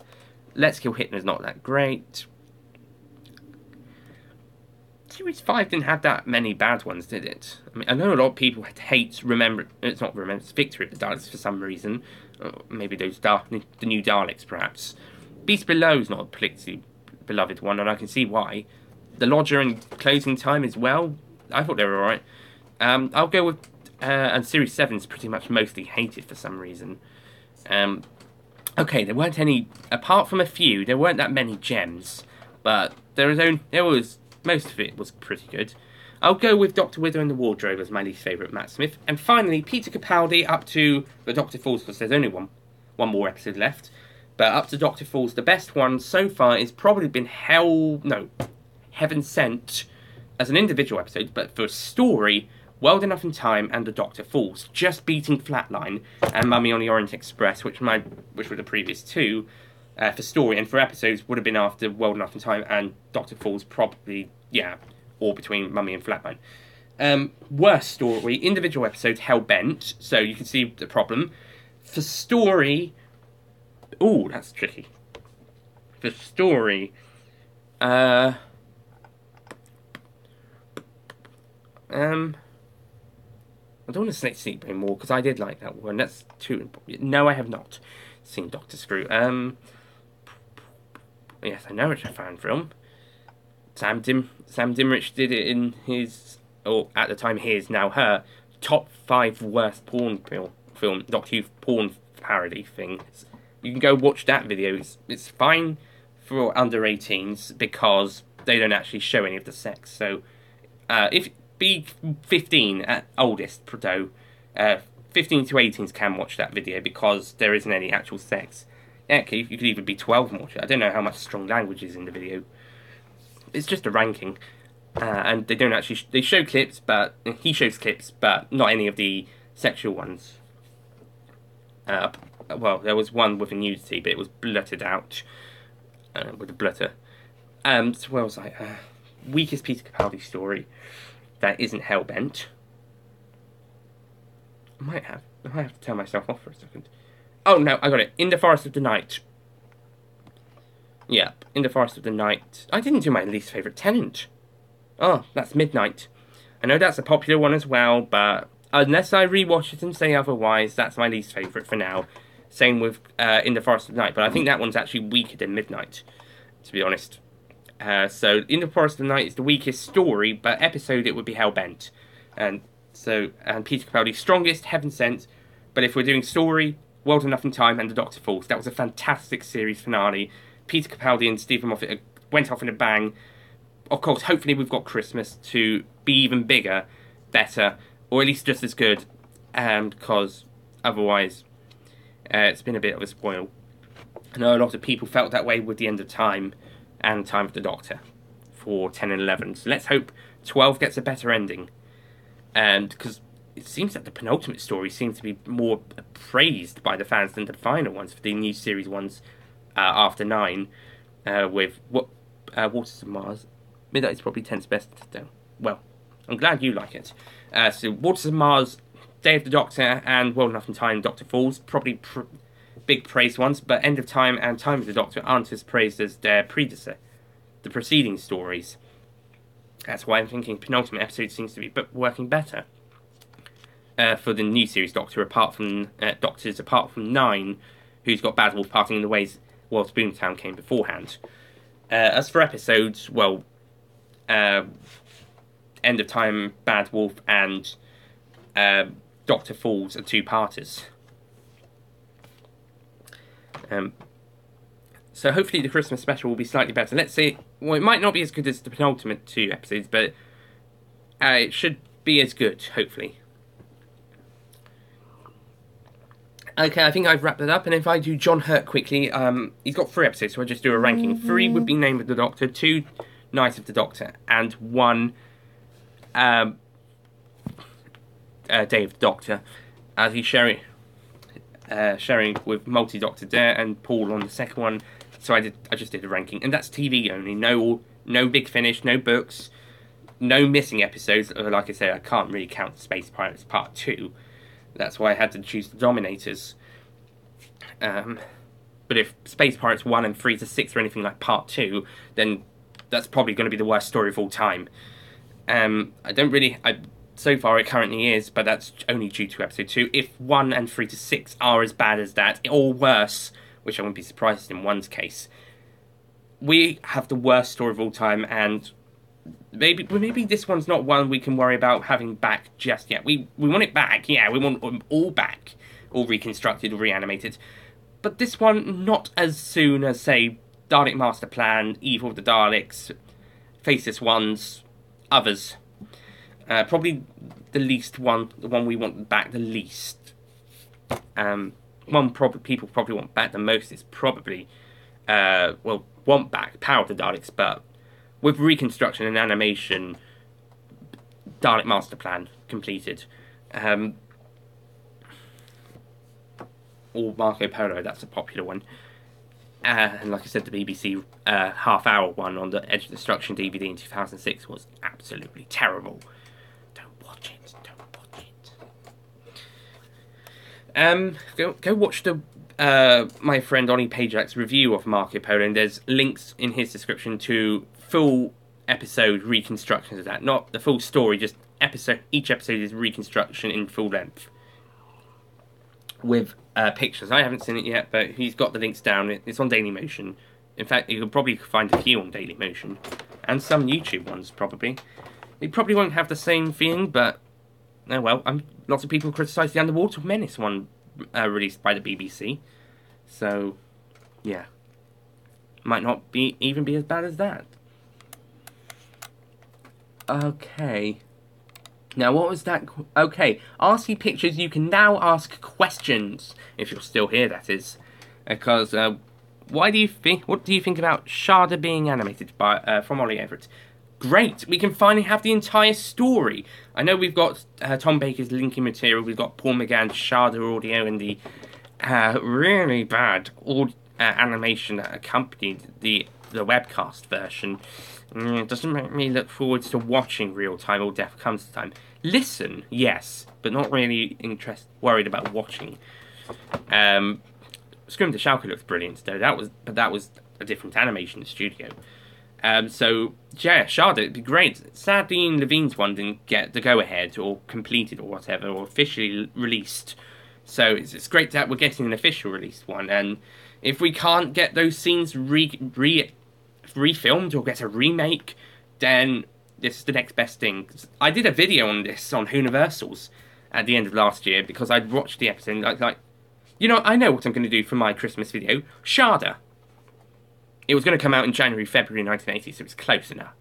Let's Kill Hitler's not that great. Series 5 didn't have that many bad ones, did it? I mean, I know a lot of people hate it's Victory of the Daleks for some reason. Maybe those the new Daleks, perhaps. Beast Below is not a particularly beloved one, and I can see why. The Lodger and Closing Time as well, I thought they were alright. I'll go with... and Series 7 is pretty much mostly hated for some reason. Okay, there weren't any... Apart from a few, there weren't that many gems. But most of it was pretty good. I'll go with Dr. Wither and the Wardrobe as my least favourite Matt Smith. And finally, Peter Capaldi up to the Doctor Falls, because there's only one more episode left. But up to Doctor Falls, the best one so far is probably been Heaven Sent as an individual episode, but for a story, World Enough in Time and The Doctor Falls, just beating Flatline and Mummy on the Orient Express, which were the previous two, for story, and for episodes would have been after World Enough in Time and Doctor Falls, probably, yeah, or between Mummy and Flatline. Worst story, individual episode, Hellbent, so you can see the problem. For story, ooh, that's tricky. For story, I don't want to say Sleep anymore, because I did like that one. That's too important. No, I have not seen Doctor Screw. Yes, I know it's a fan film. Sam Dimrich did it in his, or at the time his, now her, top 5 worst porn film, Doctor Who porn parody thing. You can go watch that video. It's fine for under 18s, because they don't actually show any of the sex. So, if be 15 at oldest, though, 15 to 18s can watch that video because there isn't any actual sex. Heck, you could even be 12 and watch it. I don't know how much strong language is in the video. It's just a ranking. And they don't actually... They show clips, but... He shows clips, but not any of the sexual ones. Well, there was one with a nudity, but it was blurted out. With a blutter. So where was I? Weakest Peter Capaldi story. That isn't Hellbent. I might have to turn myself off for a second. Oh no, I got it. In the Forest of the Night. Yeah, In the Forest of the Night. I didn't do my least favourite Tenant. Oh, that's Midnight. I know that's a popular one as well, but unless I rewatch it and say otherwise, that's my least favourite for now. Same with In the Forest of the Night, but I think that one's actually weaker than Midnight, to be honest. So, In the Forest of the Night is the weakest story, but episode it would be Hellbent. And Peter Capaldi's strongest, Heaven Sent. But if we're doing story, World Enough in Time and The Doctor Falls. That was a fantastic series finale. Peter Capaldi and Stephen Moffat went off in a bang. Of course, hopefully we've got Christmas to be even bigger, better, or at least just as good. Because otherwise, it's been a bit of a spoil. I know a lot of people felt that way with the end of Time and Time of the Doctor for 10 and 11. So let's hope 12 gets a better ending. And because it seems that the penultimate story seems to be more praised by the fans than the final ones, for the new series ones after 9, with Waters of Mars. Midnight is probably 10's best, though. Well, I'm glad you like it. So Waters of Mars, Day of the Doctor, and World Enough in Time, Doctor Falls, probably big praised ones, but End of Time and Time of the Doctor aren't as praised as their predecessor, the preceding stories. That's why I'm thinking penultimate episode seems to be working better. For the new series Doctor, apart from 9, who's got Bad Wolf parting in the ways whilst Boomtown came beforehand. As for episodes, well, End of Time, Bad Wolf, and Doctor Falls are 2-parters. So hopefully the Christmas special will be slightly better. Let's say, well, it might not be as good as the penultimate 2 episodes, but it should be as good, hopefully. Okay, I think I've wrapped that up, and if I do John Hurt quickly, he's got 3 episodes, so I'll just do a ranking. 3 would be Name of the Doctor, 2 Night of the Doctor, and 1 Day of the Doctor, as he's sharing with Multi-Doctor there and Paul on the second one. So I just did a ranking, and that's TV only. No Big Finish, no books, no missing episodes. Like I said, I can't really count Space Pirates Part 2. That's why I had to choose the Dominators. But if Space Pirates 1 and 3 to 6 or anything like Part 2, then that's probably going to be the worst story of all time. So far it currently is, but that's only due to episode 2. If 1 and 3 to 6 are as bad as that, or worse, which I wouldn't be surprised in one's case, we have the worst story of all time, and maybe this one's not one we can worry about having back just yet. We want it back, yeah, we want them all back, all reconstructed or reanimated. But this one, not as soon as, say, Dalek Master Plan, Evil of the Daleks, Faceless Ones, others. Probably the least one, the one we want back the least. People probably want back the most is probably, want back Power of the Daleks, but with reconstruction and animation, Dalek Master Plan completed. Or Marco Polo, that's a popular one. And like I said, the BBC half-hour one on the Edge of Destruction DVD in 2006 was absolutely terrible. Don't watch it. Go watch the my friend Ollie Pajak's review of Marco Polo, and there's links in his description to full episode reconstructions of that. Not the full story, just each episode is reconstruction in full length. With pictures. I haven't seen it yet, but he's got the links down. It's on Dailymotion. In fact, you could probably find a few on Dailymotion. And some YouTube ones, probably. It probably won't have the same feeling, but... oh well, lots of people criticise the Underwater Menace one released by the BBC. So, yeah. Might not even be as bad as that. Okay. Now, what was that? Okay, RC Pictures, you can now ask questions, if you're still here, that is. Because, what do you think about Sharda being animated by from Ollie Everett? Great, we can finally have the entire story. I know we've got Tom Baker's linking material, we've got Paul McGann's Sharda audio, and the really bad animation that accompanied the webcast version. It doesn't make me look forward to watching real time or Death Comes to Time. Listen, yes, but not really worried about watching. Scream the Shulker looks brilliant though. That was a different animation studio. So yeah, Sharda, it'd be great. Sadly, Ian Levine's one didn't get the go-ahead or completed or whatever, or officially released. So it's great that we're getting an official released one. And if we can't get those scenes refilmed or get a remake, then this is the next best thing. I did a video on this on Universals at the end of last year because I'd watched the episode and like, you know, I know what I'm going to do for my Christmas video. Sharda. It was going to come out in January, February 1980, so it's close enough.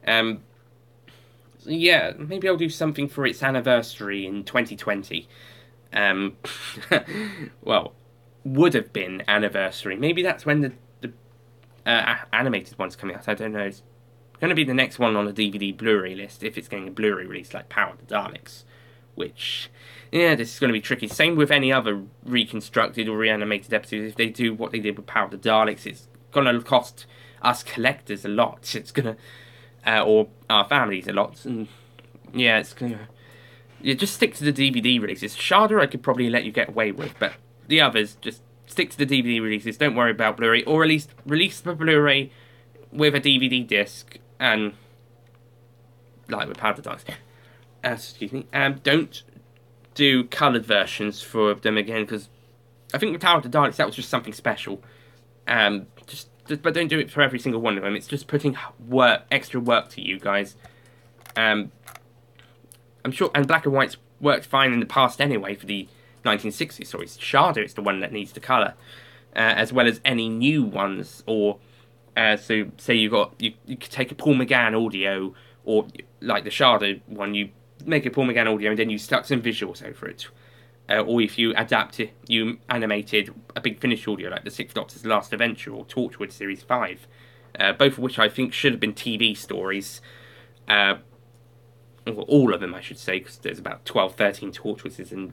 So yeah, maybe I'll do something for its anniversary in 2020. Well, would have been anniversary. Maybe that's when the animated one's coming out. I don't know. It's going to be the next one on the DVD Blu-ray list if it's getting a Blu-ray release like Power of the Daleks. Which, yeah, this is going to be tricky. Same with any other reconstructed or reanimated episodes. If they do what they did with Power of the Daleks, it's going to cost us collectors a lot. It's going to, or our families a lot. And yeah, it's going to, yeah, just stick to the DVD releases. Sharda I could probably let you get away with, but the others, just stick to the DVD releases. Don't worry about Blu-ray, or at least release the Blu-ray with a DVD disc, and like with Power of the Daleks. Excuse me. Don't do coloured versions for them again, because I think with Power of the Daleks that was just something special. But don't do it for every single one of them. It's just putting extra work to you guys. I'm sure, and black and white's worked fine in the past anyway for the 1960s stories. Sharda is the one that needs the colour. as well as any new ones. Or so say you could take a Paul McGann audio, or like the Sharda one, you make a Paul McGann audio and then you stuck some visuals over it. Or if you you animated a Big Finish audio like the Sixth Doctor's Last Adventure or Torchwood Series 5, both of which I think should have been TV stories. Well, all of them, I should say, because there's about 12, 13 Torchwoods and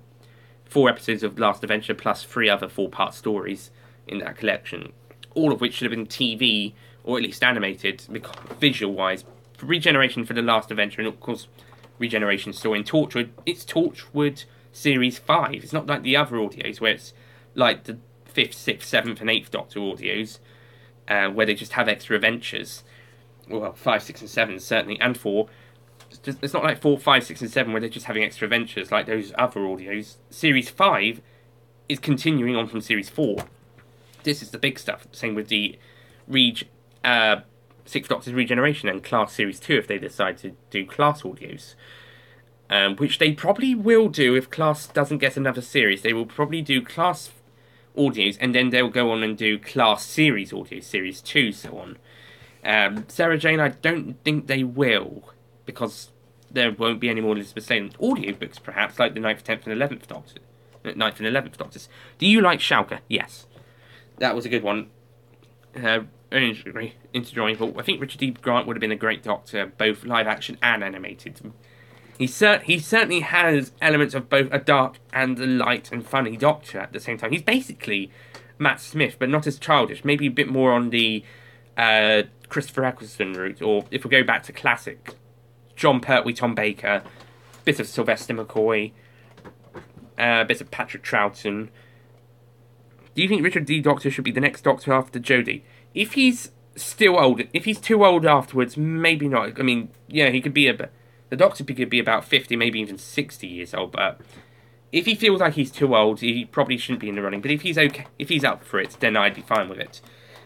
4 episodes of Last Adventure plus 3 other 4-part stories in that collection. All of which should have been TV, or at least animated, visual-wise. Regeneration for the Last Adventure, and of course, Regeneration story in Torchwood. It's Torchwood Series 5. It's not like the other audios, where it's like the 5th, 6th, 7th, and 8th Doctor audios, where they just have extra adventures. Well, 5, 6, and 7, certainly, and 4. It's not like 4, 5, 6, and 7 where they're just having extra adventures like those other audios. Series 5 is continuing on from Series 4. This is the big stuff. Same with the Sixth Doctor's Regeneration and Class Series 2 if they decide to do Class audios. Which they probably will do if Class doesn't get another series. They will probably do Class audios and then they'll go on and do Class Series audios, Series 2, so on. Sarah Jane, I don't think they will, because there won't be any more Elizabeth Sladen audiobooks, perhaps, like the 9th, 10th, and 11th Doctor. 9th and 11th Doctors. Do you like Schalke? Yes. That was a good one. Enjoyable. I think Richard D. Grant would have been a great Doctor, both live action and animated. He certainly has elements of both a dark and a light and funny Doctor at the same time. He's basically Matt Smith, but not as childish. Maybe a bit more on the Christopher Eccleston route, or if we go back to classic, John Pertwee, Tom Baker, bit of Sylvester McCoy, bit of Patrick Troughton. Do you think Richard D. Doctor should be the next Doctor after Jodie? If he's still old, if he's too old afterwards, maybe not. I mean, yeah, he could be the Doctor could be about 50, maybe even 60 years old, but if he feels like he's too old, he probably shouldn't be in the running. But if he's okay, if he's up for it, then I'd be fine with it.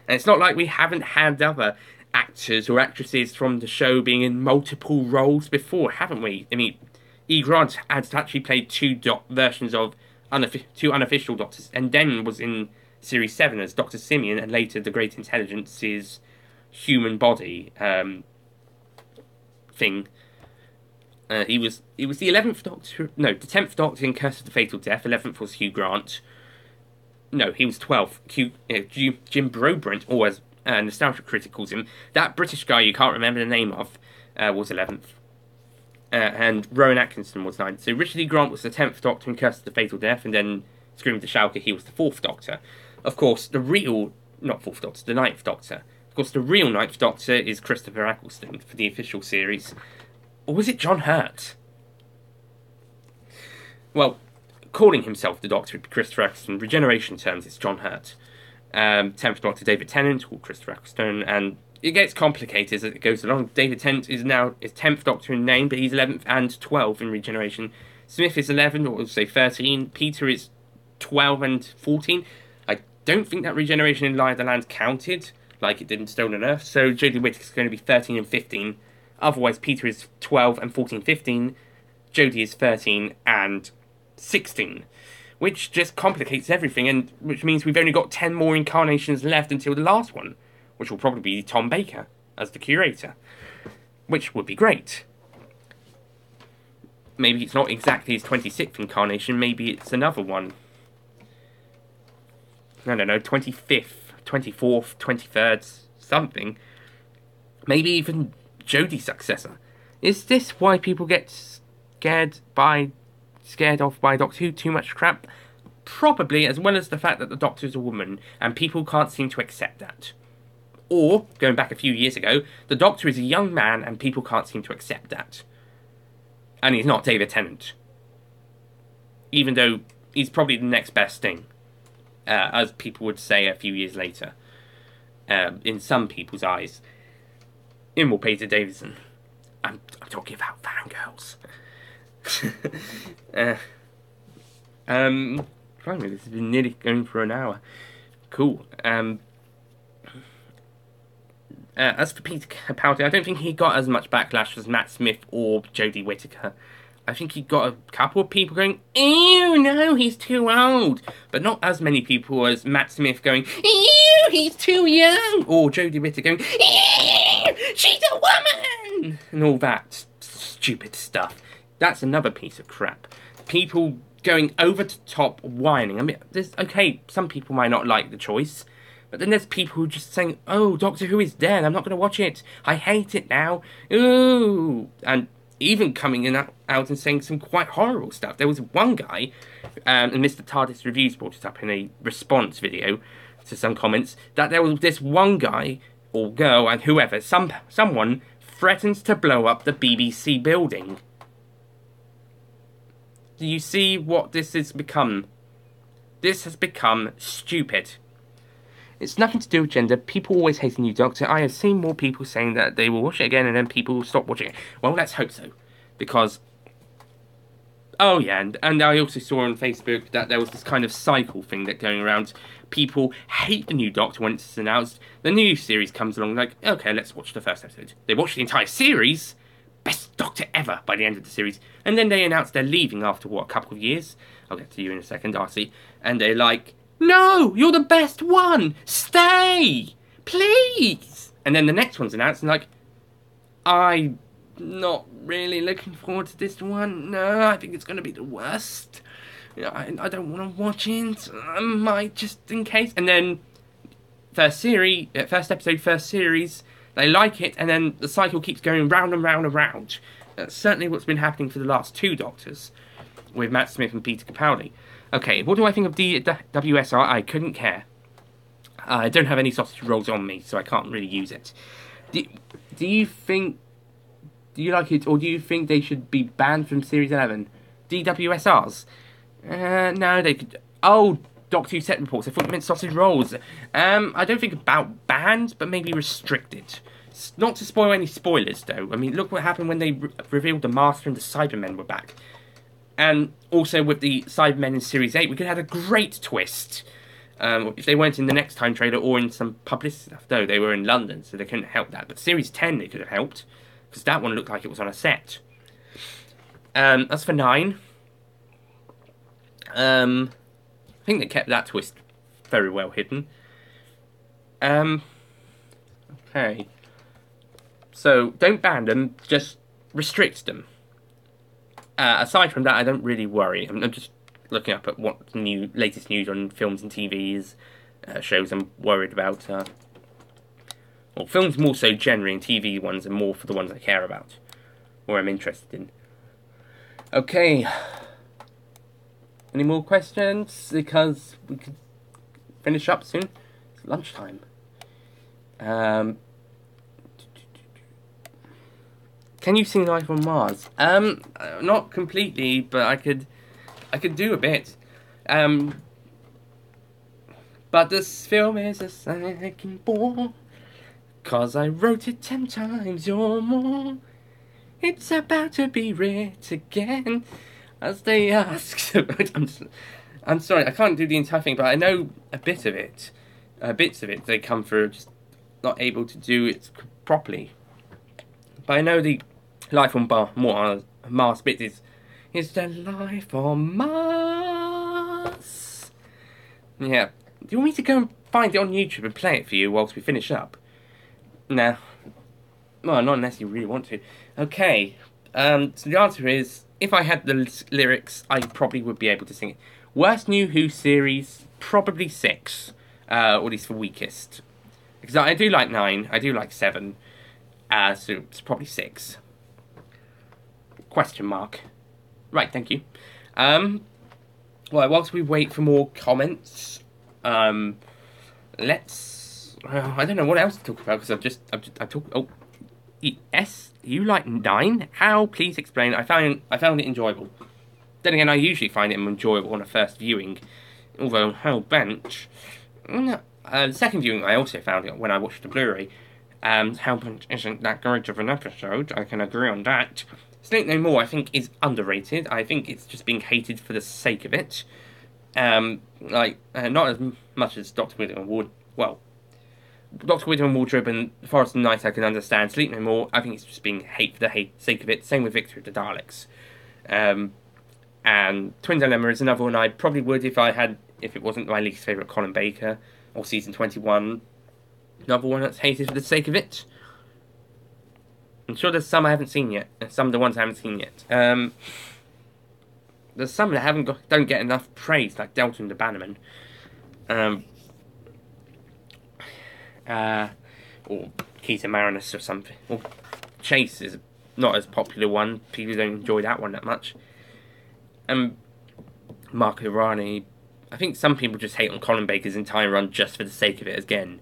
And it's not like we haven't had other actors or actresses from the show being in multiple roles before, haven't we? I mean, E. Grant has actually played 2 versions of 2 unofficial Doctors, and then was in Series 7 as Dr. Simeon, and later the Great Intelligence's human body thing. He was the 11th Doctor, no, the 10th Doctor in Curse of the Fatal Death. 11th was Hugh Grant. No, he was 12th. Jim Broadbent, or as Nostalgia Critic calls him, that British guy you can't remember the name of, was 11th. And Rowan Atkinson was 9th. So Richard E. Grant was the 10th Doctor in Curse of the Fatal Death, and then Scream to Schalke, he was the 4th Doctor. Of course, the real, not 4th Doctor, the 9th Doctor. Of course, the real 9th Doctor is Christopher Eccleston for the official series. Or was it John Hurt? Well, calling himself the Doctor, Christopher Eccleston, regeneration terms, it's John Hurt. 10th Doctor, David Tennant, or Christopher Eccleston, and it gets complicated as it goes along. David Tennant is now 10th Doctor in name, but he's 11th and 12th in regeneration. Smith is 11, or say 13. Peter is 12 and 14. I don't think that regeneration in Lie of the Land counted, like it did in Stolen Earth, so Jodie Whittaker's going to be 13 and 15. Otherwise, Peter is 12 and 14, 15. Jodie is 13 and 16. Which just complicates everything, and which means we've only got 10 more incarnations left until the last one, which will probably be Tom Baker as the curator, which would be great. Maybe it's not exactly his 26th incarnation, maybe it's another one. I don't know, 25th, 24th, 23rd, something. Maybe even Jodie's successor. Is this why people get scared off by Doctor Who? Too much crap? Probably, as well as the fact that the Doctor is a woman, and people can't seem to accept that. Or, going back a few years ago, the Doctor is a young man, and people can't seem to accept that. And he's not David Tennant. Even though he's probably the next best thing, as people would say a few years later, in some people's eyes. In more Peter Davison. I'm talking about fangirls. Finally, this has been nearly going for an hour. Cool. As for Peter Capaldi, I don't think he got as much backlash as Matt Smith or Jodie Whittaker. I think he got a couple of people going, ew, no, he's too old. But not as many people as Matt Smith going, ew, he's too young. Or Jodie Ritter going, ew, she's a woman. And all that stupid stuff. That's another piece of crap. People going over the top whining. I mean, okay, some people might not like the choice. But then there's people who just saying, oh, Doctor Who is dead, I'm not going to watch it. I hate it now. Ooh. And even coming out and saying some quite horrible stuff. There was one guy, and Mr. TARDIS Reviews brought it up in a response video to some comments, that there was this one guy, or girl, and whoever, someone threatens to blow up the BBC building. Do you see what this has become? This has become stupid. It's nothing to do with gender. People always hate a new Doctor. I have seen more people saying that they will watch it again and then people will stop watching it. Well, let's hope so. Because, oh yeah, and I also saw on Facebook that there was this kind of cycle thing that going around. People hate the new Doctor when it's announced. The new series comes along like, okay, let's watch the first episode. They watch the entire series. Best Doctor ever by the end of the series. And then they announce they're leaving after, what, a couple of years? I'll get to you in a second, Darcy. And they're like, no, you're the best one. Stay, please. And then the next one's announced, and like, I'm not really looking forward to this one. No, I think it's going to be the worst. I don't want to watch it. I might just in case. And then first episode, first series, they like it, and then the cycle keeps going round and round and round. That's certainly what's been happening for the last two Doctors, with Matt Smith and Peter Capaldi. Okay, what do I think of the WSR? I couldn't care. I don't have any sausage rolls on me, so I can't really use it. Do you like it, or do you think they should be banned from Series 11? DWSRs? No, they could... Oh, Doctor Who set reports. I thought you meant sausage rolls. I don't think about banned, but maybe restricted. Not to spoil any spoilers, though. I mean, look what happened when they revealed the Master and the Cybermen were back. And also with the Cybermen in Series 8, we could have had a great twist. If they weren't in the next time trailer or in some publicity stuff, though. They were in London, so they couldn't help that. But Series 10, they could have helped. Because that one looked like it was on a set. As for 9... I think they kept that twist very well hidden. Okay. So, don't ban them, just restrict them. Aside from that, I don't really worry. I'm just looking up at what latest news on films and TVs, shows I'm worried about. Well, films more so generally, and TV ones are more for the ones I care about, or I'm interested in. Okay. Any more questions? Because we could finish up soon. It's lunchtime. Can you sing Life on Mars? Not completely, but I could do a bit. But this film is a second bore, 'cause I wrote it 10 times or more. It's about to be writ again, as they ask. I'm sorry, I can't do the entire thing, but I know a bit of it. Bits of it, they come through, just not able to do it properly. But I know the Life on Mars bit is the life on Mars. Yeah. Do you want me to go and find it on YouTube and play it for you whilst we finish up? No. Well, not unless you really want to. Okay. So the answer is, if I had the lyrics, I probably would be able to sing it. Worst New Who series, probably 6. Or at least the weakest. Because I do like 9, I do like 7. So it's probably 6. Question mark. Right, thank you. Well, whilst we wait for more comments, let's... I don't know what else to talk about, because I talked... Oh, yes, you like 9? How? Please explain. I found it enjoyable. Then again, I usually find it enjoyable on a first viewing, although Hellbench... the second viewing, I also found it when I watched the Blu-ray. Hellbench isn't that great of an episode, I can agree on that. Sleep No More, I think, is underrated. I think it's just being hated for the sake of it. Not as much as Doctor Widow and Wardrobe. Well, Doctor Widow and Wardrobe and Forest and Night I can understand. Sleep No More, I think it's just being hate for the sake of it. Same with Victory of the Daleks. And Twin Dilemma is another one I probably would if it wasn't my least favourite Colin Baker, or Season 21. Another one that's hated for the sake of it. I'm sure there's some I haven't seen yet. Some of the ones I haven't seen yet. There's some that don't get enough praise, like Delta and the Bannerman. Or Keita Marinus or something. Or Chase is not as popular one. People don't enjoy that one that much. Marco Rani. I think some people just hate on Colin Baker's entire run just for the sake of it again.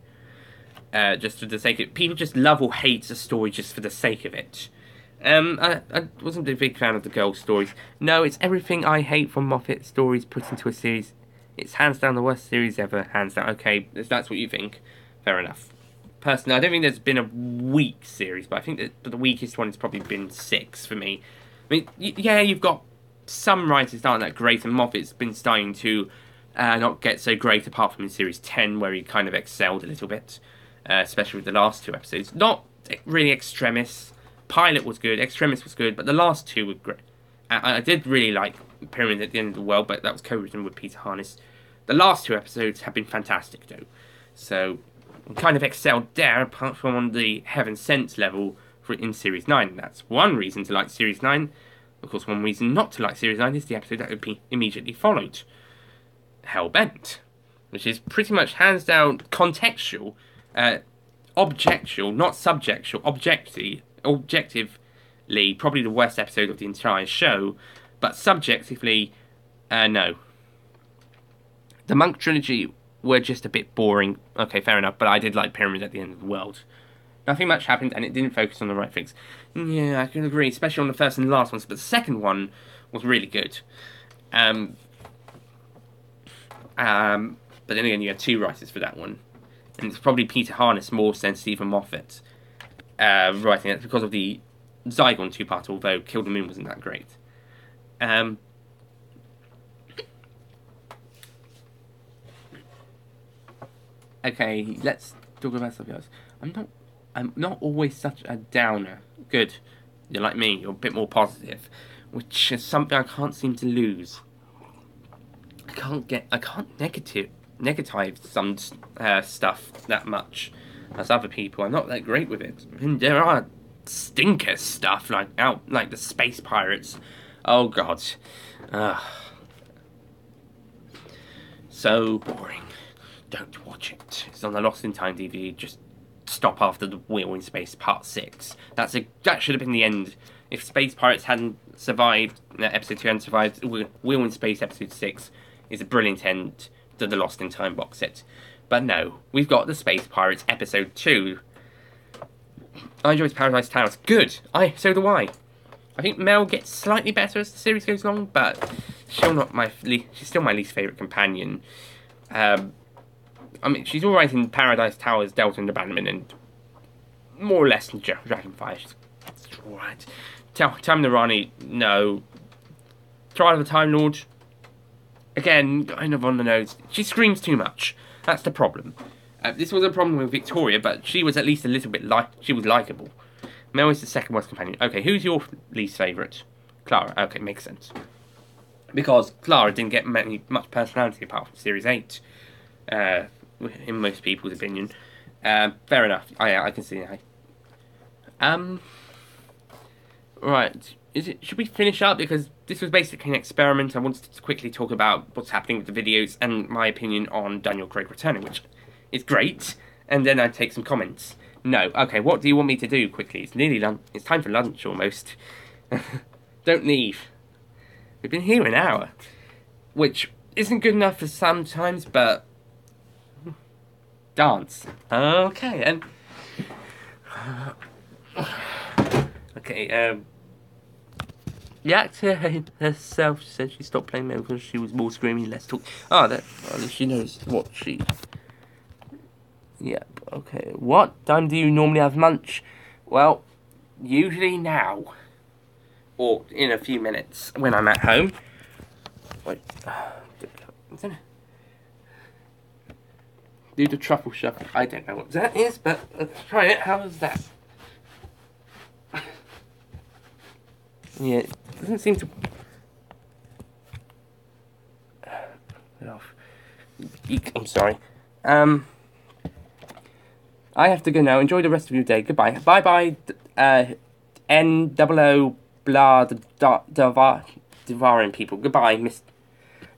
Just for the sake of it. People just love or hate a story just for the sake of it. I wasn't a big fan of the girl stories. No, it's everything I hate from Moffat stories put into a series. It's hands down the worst series ever. Hands down. Okay, if that's what you think, fair enough. Personally, I don't think there's been a weak series, but I think that the weakest one has probably been 6 for me. I mean, yeah, you've got some writers that aren't that great, and Moffat's been starting to not get so great, apart from in Series 10, where he kind of excelled a little bit, especially with the last 2 episodes. Not really Extremis. Pilot was good, Extremis was good, but the last 2 were great. I did really like Pyramid at the End of the World, but that was co-written with Peter Harness. The last 2 episodes have been fantastic, though. So, kind of excelled there, apart from on the Heaven Sent level in Series 9. That's one reason to like Series 9. Of course, one reason not to like Series 9 is the episode that would be immediately followed. Hellbent. Which is pretty much hands down contextual, objectual, not subjectual, objectively, probably the worst episode of the entire show, but subjectively, no. The Monk Trilogy were just a bit boring. Okay, fair enough, but I did like Pyramid at the End of the World. Nothing much happened, and it didn't focus on the right things. Yeah, I can agree, especially on the first and last ones, but the second one was really good. But then again, you had 2 writers for that one. And it's probably Peter Harness more than Stephen Moffat writing it because of the Zygon 2-part, although Kill the Moon wasn't that great. Okay, let's talk about something else. I'm not always such a downer. Good. You're like me, you're a bit more positive. Which is something I can't seem to lose. I can't negativize some stuff that much as other people. I'm not that great with it. I mean, there are stinker stuff like the space pirates. Oh god. So boring. Don't watch it. It's on the Lost in Time DVD. Just stop after the Wheel in Space Part 6. That should have been the end. If Space Pirates hadn't survived, Episode 2 hadn't survived, Wheel in Space Episode 6 is a brilliant end to the Lost in Time box set. But no, we've got the Space Pirates Episode 2. I enjoyed Paradise Towers. Good. So do I. I think Mel gets slightly better as the series goes along, but she's still my least favourite companion. I mean, she's alright in Paradise Towers, Delta and the Bannerman, and more or less in Dragonfire. She's alright. Tam the Rani, no. Trial of the Time Lord, again, kind of on the nose. She screams too much. That's the problem. This was a problem with Victoria, but she was at least a little bit she was likeable. Mel is the second worst companion. Okay, who's your least favourite? Clara. Okay, makes sense. Because Clara didn't get much personality apart from Series 8. In most people's opinion. Fair enough. I can see that. Right. Should we finish up? Because this was basically an experiment. I wanted to quickly talk about what's happening with the videos and my opinion on Daniel Craig returning, which is great. And then I'd take some comments. No. Okay, what do you want me to do quickly? It's nearly lunch. It's time for lunch almost. Don't leave. We've been here an hour. Which isn't good enough for sometimes, but dance. Okay, and okay, the actor herself said she stopped playing Mel because she was more screaming, less talk. Oh, at least she knows what she. Yep. Okay. What time do you normally have lunch? Well, usually now, or in a few minutes when I'm at home. Wait. Do the truffle shuffle. I don't know what that is, but let's try it. How is that? Yeah, it doesn't seem to Eek, I'm sorry. I have to go now. Enjoy the rest of your day. Goodbye. Bye-bye, N-O-O, blah, Devarin people. Goodbye, Miss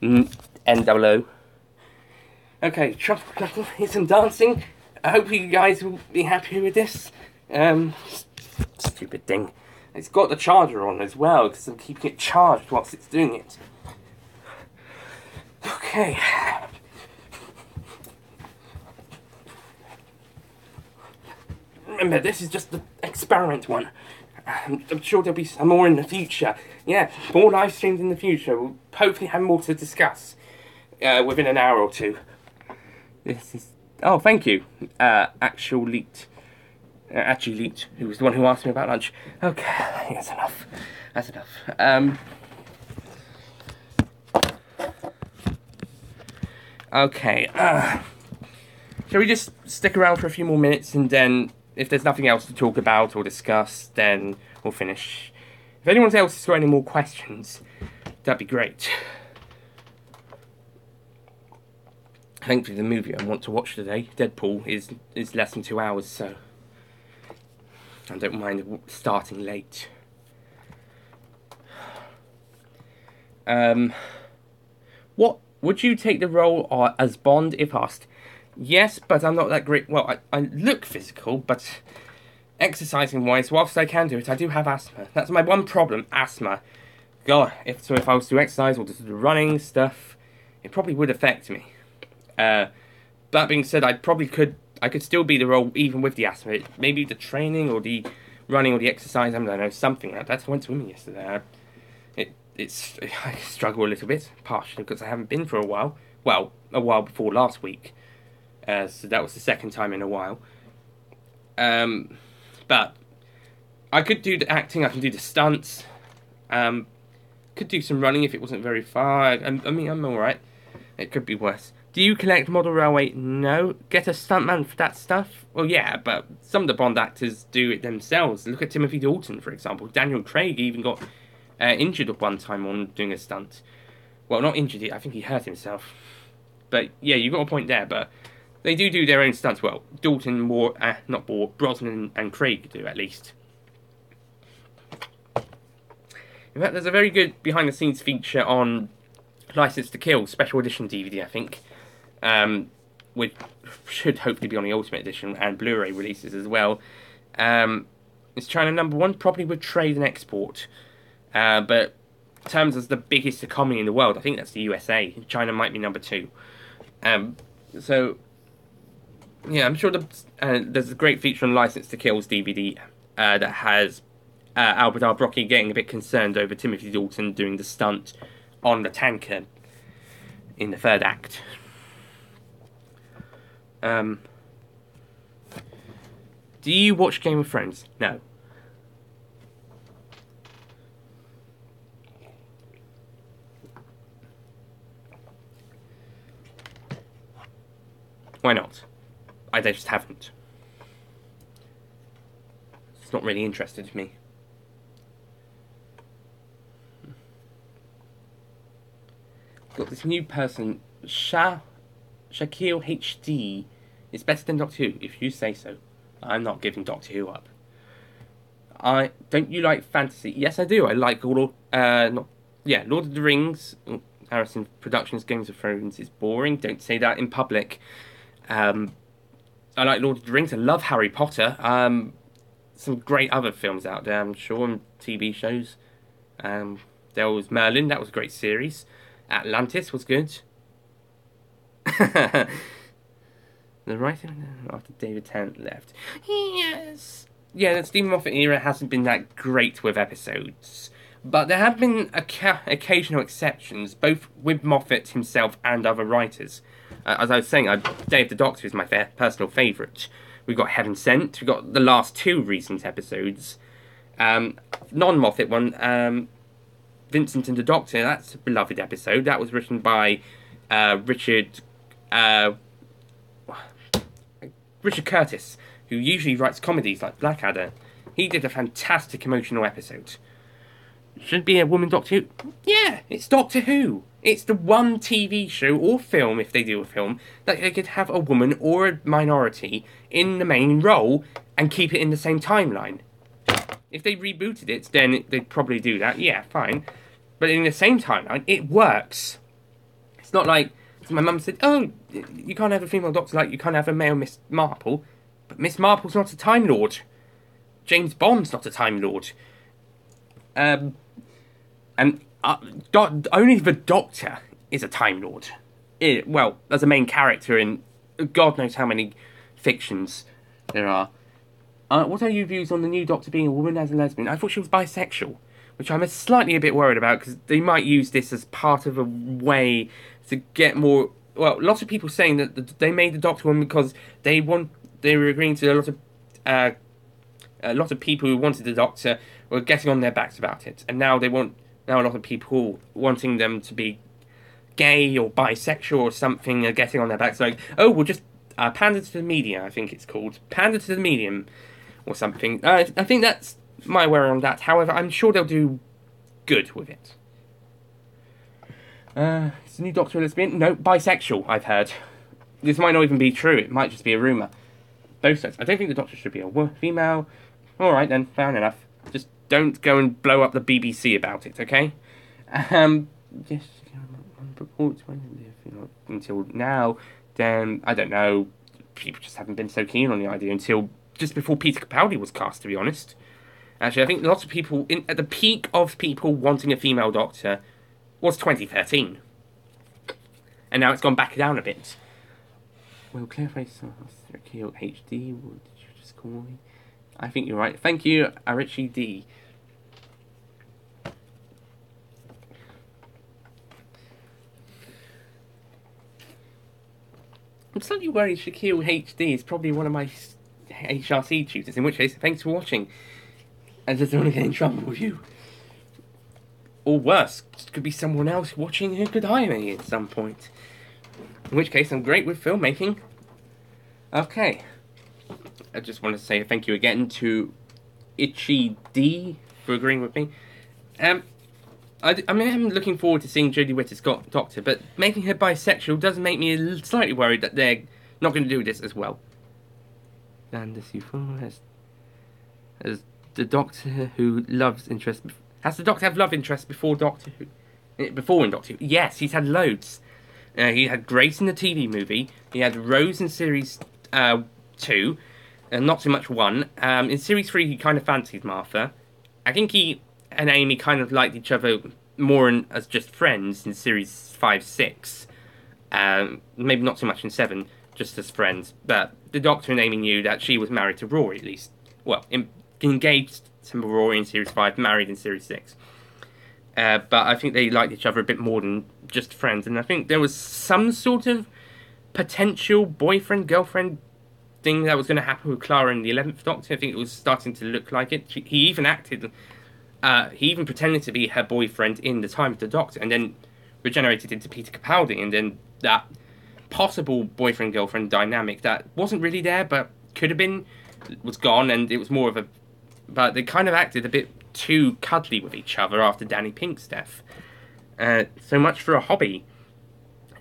N-O-O. Okay, Truffle, here's some dancing. I hope you guys will be happy with this. Stupid thing. It's got the charger on as well, because I'm keeping it charged whilst it's doing it. Okay. Remember, this is just the experiment one. I'm sure there'll be some more in the future. Yeah, more live streams in the future. We'll hopefully have more to discuss within an hour or two. This is... Oh, thank you. Actually Leaked, who was the one who asked me about lunch. Okay, that's enough. That's enough. Okay. Shall we just stick around for a few more minutes, and then if there's nothing else to talk about or discuss, then we'll finish. If anyone else has got any more questions, that'd be great. Thankfully, the movie I want to watch today, Deadpool, is less than 2 hours, so I don't mind starting late. What would you take the role as Bond if asked? Yes, but I'm not that great. Well, I look physical, but exercising-wise, whilst I can do it, I do have asthma. That's my one problem, asthma. God, if I was to exercise or to do running stuff, it probably would affect me. That being said, I could still be the role even with the asthma. Maybe the training or the running or the exercise, I don't know, something like that. I went swimming yesterday. I struggle a little bit, partially because I haven't been for a while. Well, a while before last week. So that was the second time in a while. But I could do the acting, I can do the stunts. Could do some running if it wasn't very far. I mean, I'm alright. It could be worse. Do you collect model railway? No. Get a stuntman for that stuff? Well, yeah, but some of the Bond actors do it themselves. Look at Timothy Dalton, for example. Daniel Craig even got injured at one time on doing a stunt. Well, not injured, I think he hurt himself. But, yeah, you've got a point there, but they do their own stunts. Well, Dalton, Brosnan and Craig do, at least. In fact, there's a very good behind-the-scenes feature on License to Kill, special edition DVD, I think. Which should hopefully be on the Ultimate Edition and Blu-ray releases as well. It's China #1, probably with trade and export. But in terms as the biggest economy in the world, I think that's the USA. China might be #2. So, yeah, I'm sure there's a great feature on License to Kill's DVD that has Albert R. Broccoli getting a bit concerned over Timothy Dalton doing the stunt on the tanker in the third act. Do you watch Game of Thrones? No. Why not? I just haven't. It's not really interested in me. Got this new person, Shaquille HD. It's better than Doctor Who, if you say so. I'm not giving Doctor Who up. Don't you like fantasy? Yes, I do. I like Lord of the Rings. Harrison Productions, Games of Thrones is boring. Don't say that in public. I like Lord of the Rings. I love Harry Potter. Some great other films out there, I'm sure, and TV shows. There was Merlin. That was a great series. Atlantis was good. The writing after David Tennant left. Yes. Yeah, the Stephen Moffat era hasn't been that great with episodes. But there have been occasional exceptions, both with Moffat himself and other writers. As I was saying, Day of the Doctor is my personal favourite. We've got Heaven Sent. We've got the last 2 recent episodes. Non-Moffat one, Vincent and the Doctor. That's a beloved episode. That was written by Richard Curtis, who usually writes comedies like Blackadder. He did a fantastic emotional episode. Should it be a woman Doctor Who? Yeah, it's Doctor Who. It's the one TV show or film, if they do a film, that they could have a woman or a minority in the main role and keep it in the same timeline. If they rebooted it, then they'd probably do that. Yeah, fine. But in the same timeline, it works. It's not like my mum said, oh, you can't have a female Doctor like you can't have a male Miss Marple. But Miss Marple's not a Time Lord. James Bond's not a Time Lord. And only the Doctor is a Time Lord. Well, as a main character in God knows how many fictions there are. What are your views on the new Doctor being a woman as a lesbian? I thought she was bisexual, which I'm slightly a bit worried about, because they might use this as part of a way to get more... Well, lots of people saying that they made the Doctor woman because they were agreeing to a lot of people who wanted the Doctor were getting on their backs about it, and now a lot of people wanting them to be gay or bisexual or something are getting on their backs, like, oh, we'll just pander to the media, I think it's called. Pander to the medium, or something. I think that's my worry on that. However, I'm sure they'll do good with it. Is the new Doctor a lesbian? No, bisexual, I've heard. This might not even be true, it might just be a rumour. Both sides. I don't think the Doctor should be a female. Alright then, fair enough. Just don't go and blow up the BBC about it, okay? Yes, until now, then, I don't know, people just haven't been so keen on the idea until just before Peter Capaldi was cast, to be honest. Actually, I think lots of people, at the peak of people wanting a female Doctor, was 2013. And now it's gone back down a bit. Well, clarify, Keel HD, what did you just call me? I think you're right. Thank you, Arichi D. I'm slightly worried Shaquille HD is probably one of my HRC tutors, in which case, thanks for watching. I just don't want to get in trouble with you. Or worse, it could be someone else watching who could hire me at some point. In which case, I'm great with filmmaking. Okay. I just want to say thank you again to Itchy D for agreeing with me. I'm looking forward to seeing Jodie Whittaker's Doctor, but making her bisexual does make me slightly worried that they're not going to do this as well. And this as the Doctor who loves interest. Has the Doctor have love interest before Doctor Who? Before in Doctor Who? Yes, he's had loads. He had Grace in the TV movie. He had Rose in Series 2, and not so much 1. In Series 3, he kind of fancied Martha. I think he and Amy kind of liked each other more as just friends in Series 5, 6. Maybe not so much in 7, just as friends. But the Doctor and Amy knew that she was married to Rory, at least. Well, engaged to Rory in Series 5, married in Series 6. But I think they liked each other a bit more than just friends. And I think there was some sort of potential boyfriend-girlfriend thing that was going to happen with Clara in the 11th Doctor. I think it was starting to look like it. He even acted... he even pretended to be her boyfriend in The Time of the Doctor, and then regenerated into Peter Capaldi, and then that possible boyfriend-girlfriend dynamic that wasn't really there, but could have been, was gone, and it was more of a... But they kind of acted a bit too cuddly with each other after Danny Pink's death. So much for a hobby.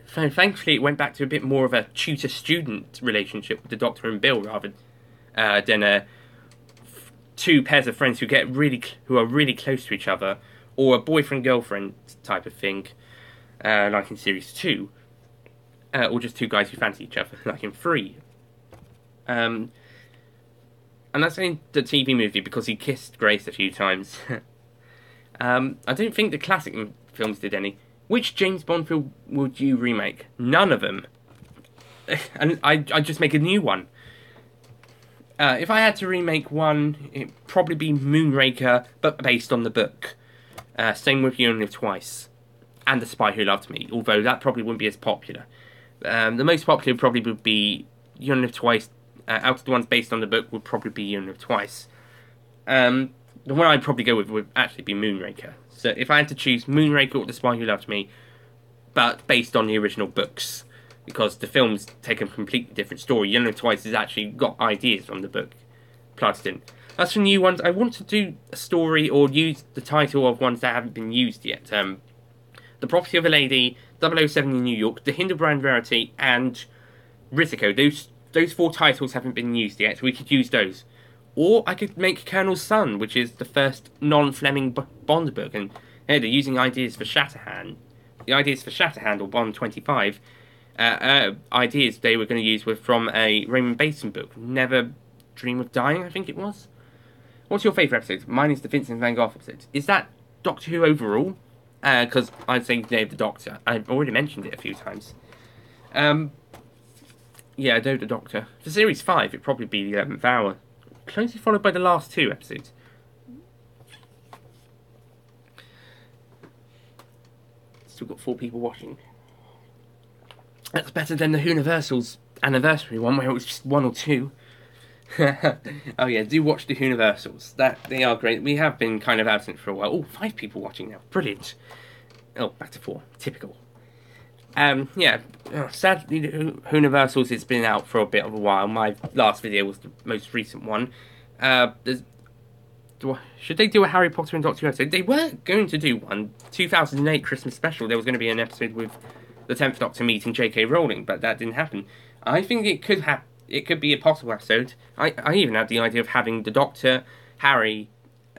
So thankfully, it went back to a bit more of a tutor-student relationship with the Doctor and Bill, rather than two pairs of friends who are really close to each other, or a boyfriend-girlfriend type of thing, like in Series 2, or just two guys who fancy each other, like in 3. And that's in the TV movie because he kissed Grace a few times. I don't think the classic films did any. Which James Bond film would you remake? None of them. And I'd just make a new one. If I had to remake one, it'd probably be Moonraker, but based on the book. Same with You Only Live Twice. And The Spy Who Loved Me, although that probably wouldn't be as popular. The most popular probably would be You Only Live Twice. Out of the ones based on the book would probably be You Only Live Twice. The one I'd probably go with would actually be Moonraker. So if I had to choose Moonraker or The Spy Who Loved Me, but based on the original books, because the films take a completely different story. You Only Live Twice has actually got ideas from the book plugged in. As for new ones, I want to do a story or use the title of ones that haven't been used yet. The The Property of a Lady, 007 in New York, The Hinterbrand Rarity, and Rizzico. Those 4 titles haven't been used yet. We could use those. Or I could make Colonel's Son, which is the first non-Fleming Bond book. And hey, they're using ideas for Shatterhand. The ideas for Shatterhand, or Bond 25, ideas they were going to use were from a Raymond Basin book. Never Dream of Dying, I think it was. What's your favourite episode? Mine is the Vincent van Gogh episode. Is that Doctor Who overall? Because I'd say Day of the Doctor. I've already mentioned it a few times. Yeah, Day of the Doctor. For Series 5, it'd probably be the 11th Hour. Closely followed by the last 2 episodes. Still got 4 people watching. That's better than the Universal's anniversary one, where it was just 1 or 2. Oh yeah, do watch the Universals. They are great. We have been kind of absent for a while. Oh, 5 people watching now. Brilliant. Oh, back to 4. Typical. Yeah. Sadly, the Universals, it's been out for a bit of a while. My last video was the most recent one. Should they do a Harry Potter and Doctor Who episode? They were going to do one. 2008 Christmas special. There was going to be an episode with the 10th Doctor meeting J.K. Rowling, but that didn't happen. I think it could be a possible episode. I even had the idea of having the Doctor, Harry,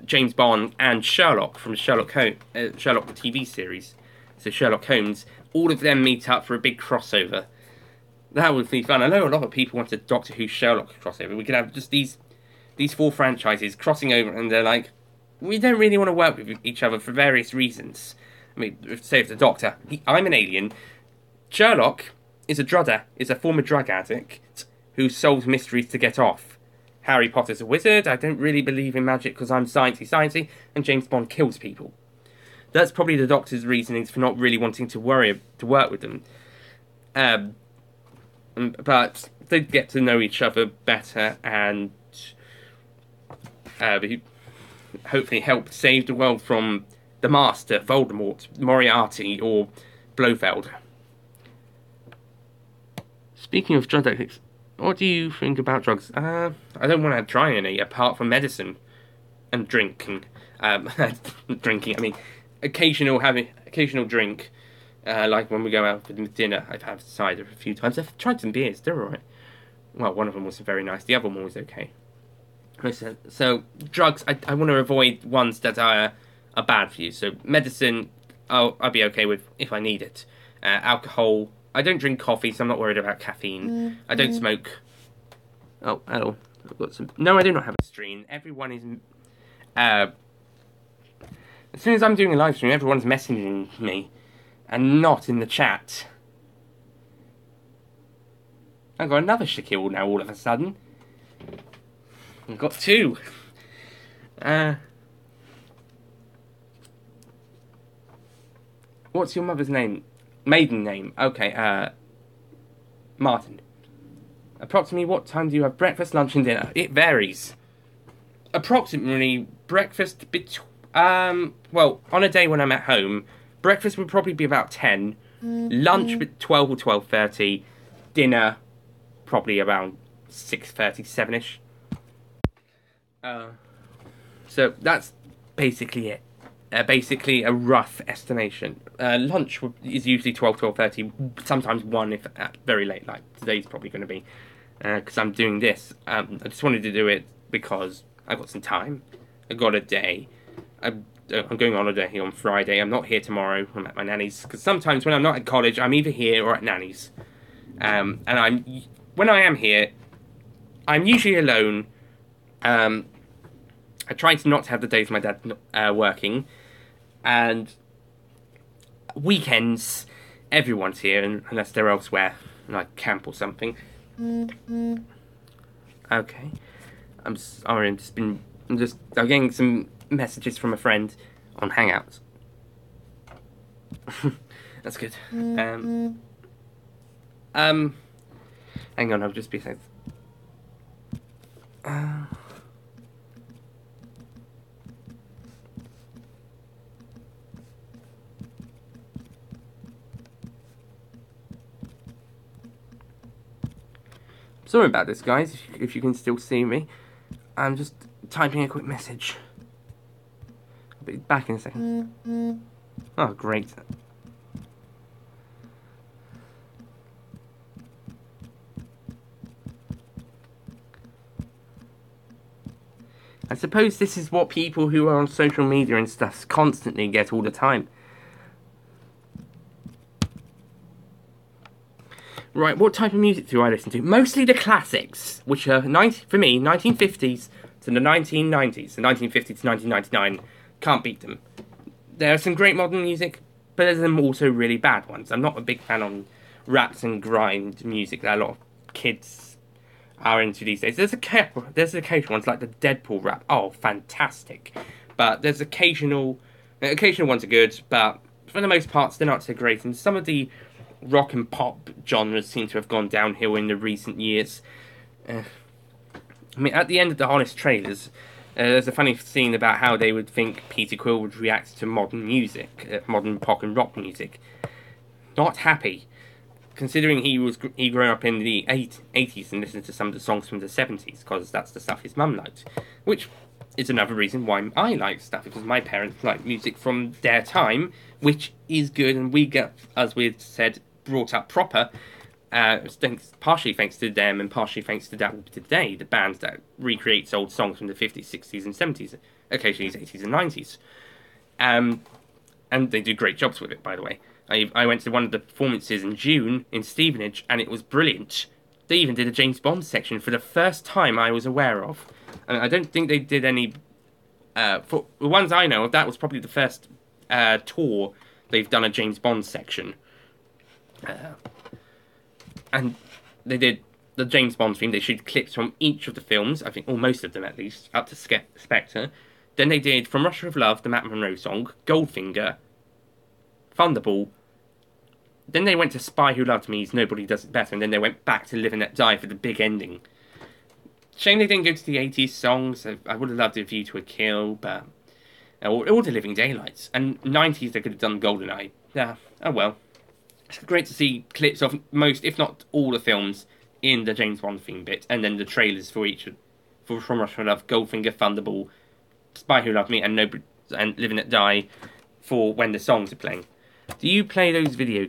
James Bond, and Sherlock from Sherlock the TV series. So Sherlock Holmes, all of them meet up for a big crossover. That would be fun. I know a lot of people want a Doctor Who Sherlock crossover. We could have just these 4 franchises crossing over, and they're like, we don't really want to work with each other for various reasons. I mean, say if the Doctor, I'm an alien. Sherlock is a former drug addict who solves mysteries to get off. Harry Potter's a wizard. I don't really believe in magic because I'm sciencey, and James Bond kills people. That's probably the Doctor's reasonings for not really wanting to work with them. But they get to know each other better and hopefully help save the world from the Master, Voldemort, Moriarty, or Blofeld. Speaking of drug addicts, what do you think about drugs? I don't want to try any apart from medicine and drinking. Drinking, I mean, occasional drink. Like when we go out for dinner, I've had cider a few times. I've tried some beers, they're alright. Well, one of them was very nice, the other one was okay. So drugs, I want to avoid ones that are bad for you. So medicine, I'll be okay with if I need it. Alcohol, I don't drink coffee, so I'm not worried about caffeine. I don't smoke. Oh, hello. I've got some. No, I do not have a stream. Everyone is. As soon as I'm doing a live stream, everyone's messaging me, and not in the chat. I've got another Shaquille now. All of a sudden, I've got 2. What's your mother's name? Maiden name. Okay, Martin. Approximately what time do you have breakfast, lunch, and dinner? It varies. Approximately breakfast well, on a day when I'm at home, breakfast would probably be about 10. Lunch 12 or 12:30. Dinner probably around 6:30, 7ish. So that's basically it. Basically a rough estimation. Lunch is usually 12:30, sometimes 1 if at very late, like today's probably going to be, because I'm doing this. I just wanted to do it because I've got some time. I've got a day. I'm going on holiday on Friday. I'm not here tomorrow. I'm at my nanny's, because sometimes when I'm not at college, I'm either here or at nanny's. And when I am here, I'm usually alone. I try to not have the days my dad's working. And weekends, everyone's here, unless they're elsewhere, like camp or something. Okay. I'm sorry, I'm getting some messages from a friend on Hangouts. That's good. Hang on, I'll just be safe. Sorry about this, guys, if you can still see me. I'm just typing a quick message. I'll be back in a second. Oh, great. I suppose this is what people who are on social media and stuff constantly get all the time. Right, what type of music do I listen to? Mostly the classics, which are, for me, 1950s to the 1990s. The 1950s to 1999, can't beat them. There are some great modern music, but there's some also really bad ones. I'm not a big fan on raps and grind music that a lot of kids are into these days. There's occasional ones like the Deadpool rap. Oh, fantastic! But there's occasional ones are good, but for the most part, they're not so great. And some of the rock and pop genres seem to have gone downhill in the recent years. I mean, at the end of the Honest trailers, there's a funny scene about how they would think Peter Quill would react to modern music, modern pop and rock music. Not happy, considering he grew up in the 80s and listened to some of the songs from the 70s, because that's the stuff his mum liked. Which is another reason why I like stuff, because my parents like music from their time, which is good, and we get, as we said, brought up proper, partially thanks to them and partially thanks to That Will Be Today, the band that recreates old songs from the 50s, 60s and 70s, occasionally 80s and 90s. And they do great jobs with it, by the way. I went to one of the performances in June in Stevenage, and it was brilliant. They even did a James Bond section for the first time I was aware of. And I don't think they did any... for the ones I know of, that was probably the first tour they've done a James Bond section. And they did the James Bond theme. They showed clips from each of the films, I think, or most of them at least, up to Spectre. Then they did From Russia with Love, the Matt Monro song, Goldfinger, Thunderball. Then they went to Spy Who Loved Me's Nobody Does It Better, and then they went back to Live and Let Die for the big ending. Shame they didn't go to the 80s songs. I would have loved A View to a Kill, but... Or The Living Daylights. And 90s they could have done GoldenEye. Yeah, oh well. It's great to see clips of most, if not all, the films in the James Bond theme bit, and then the trailers for each, for From Russia with Love, Goldfinger, Thunderball, Spy Who Loved Me, and Live and Let Die, for when the songs are playing. Do you play those video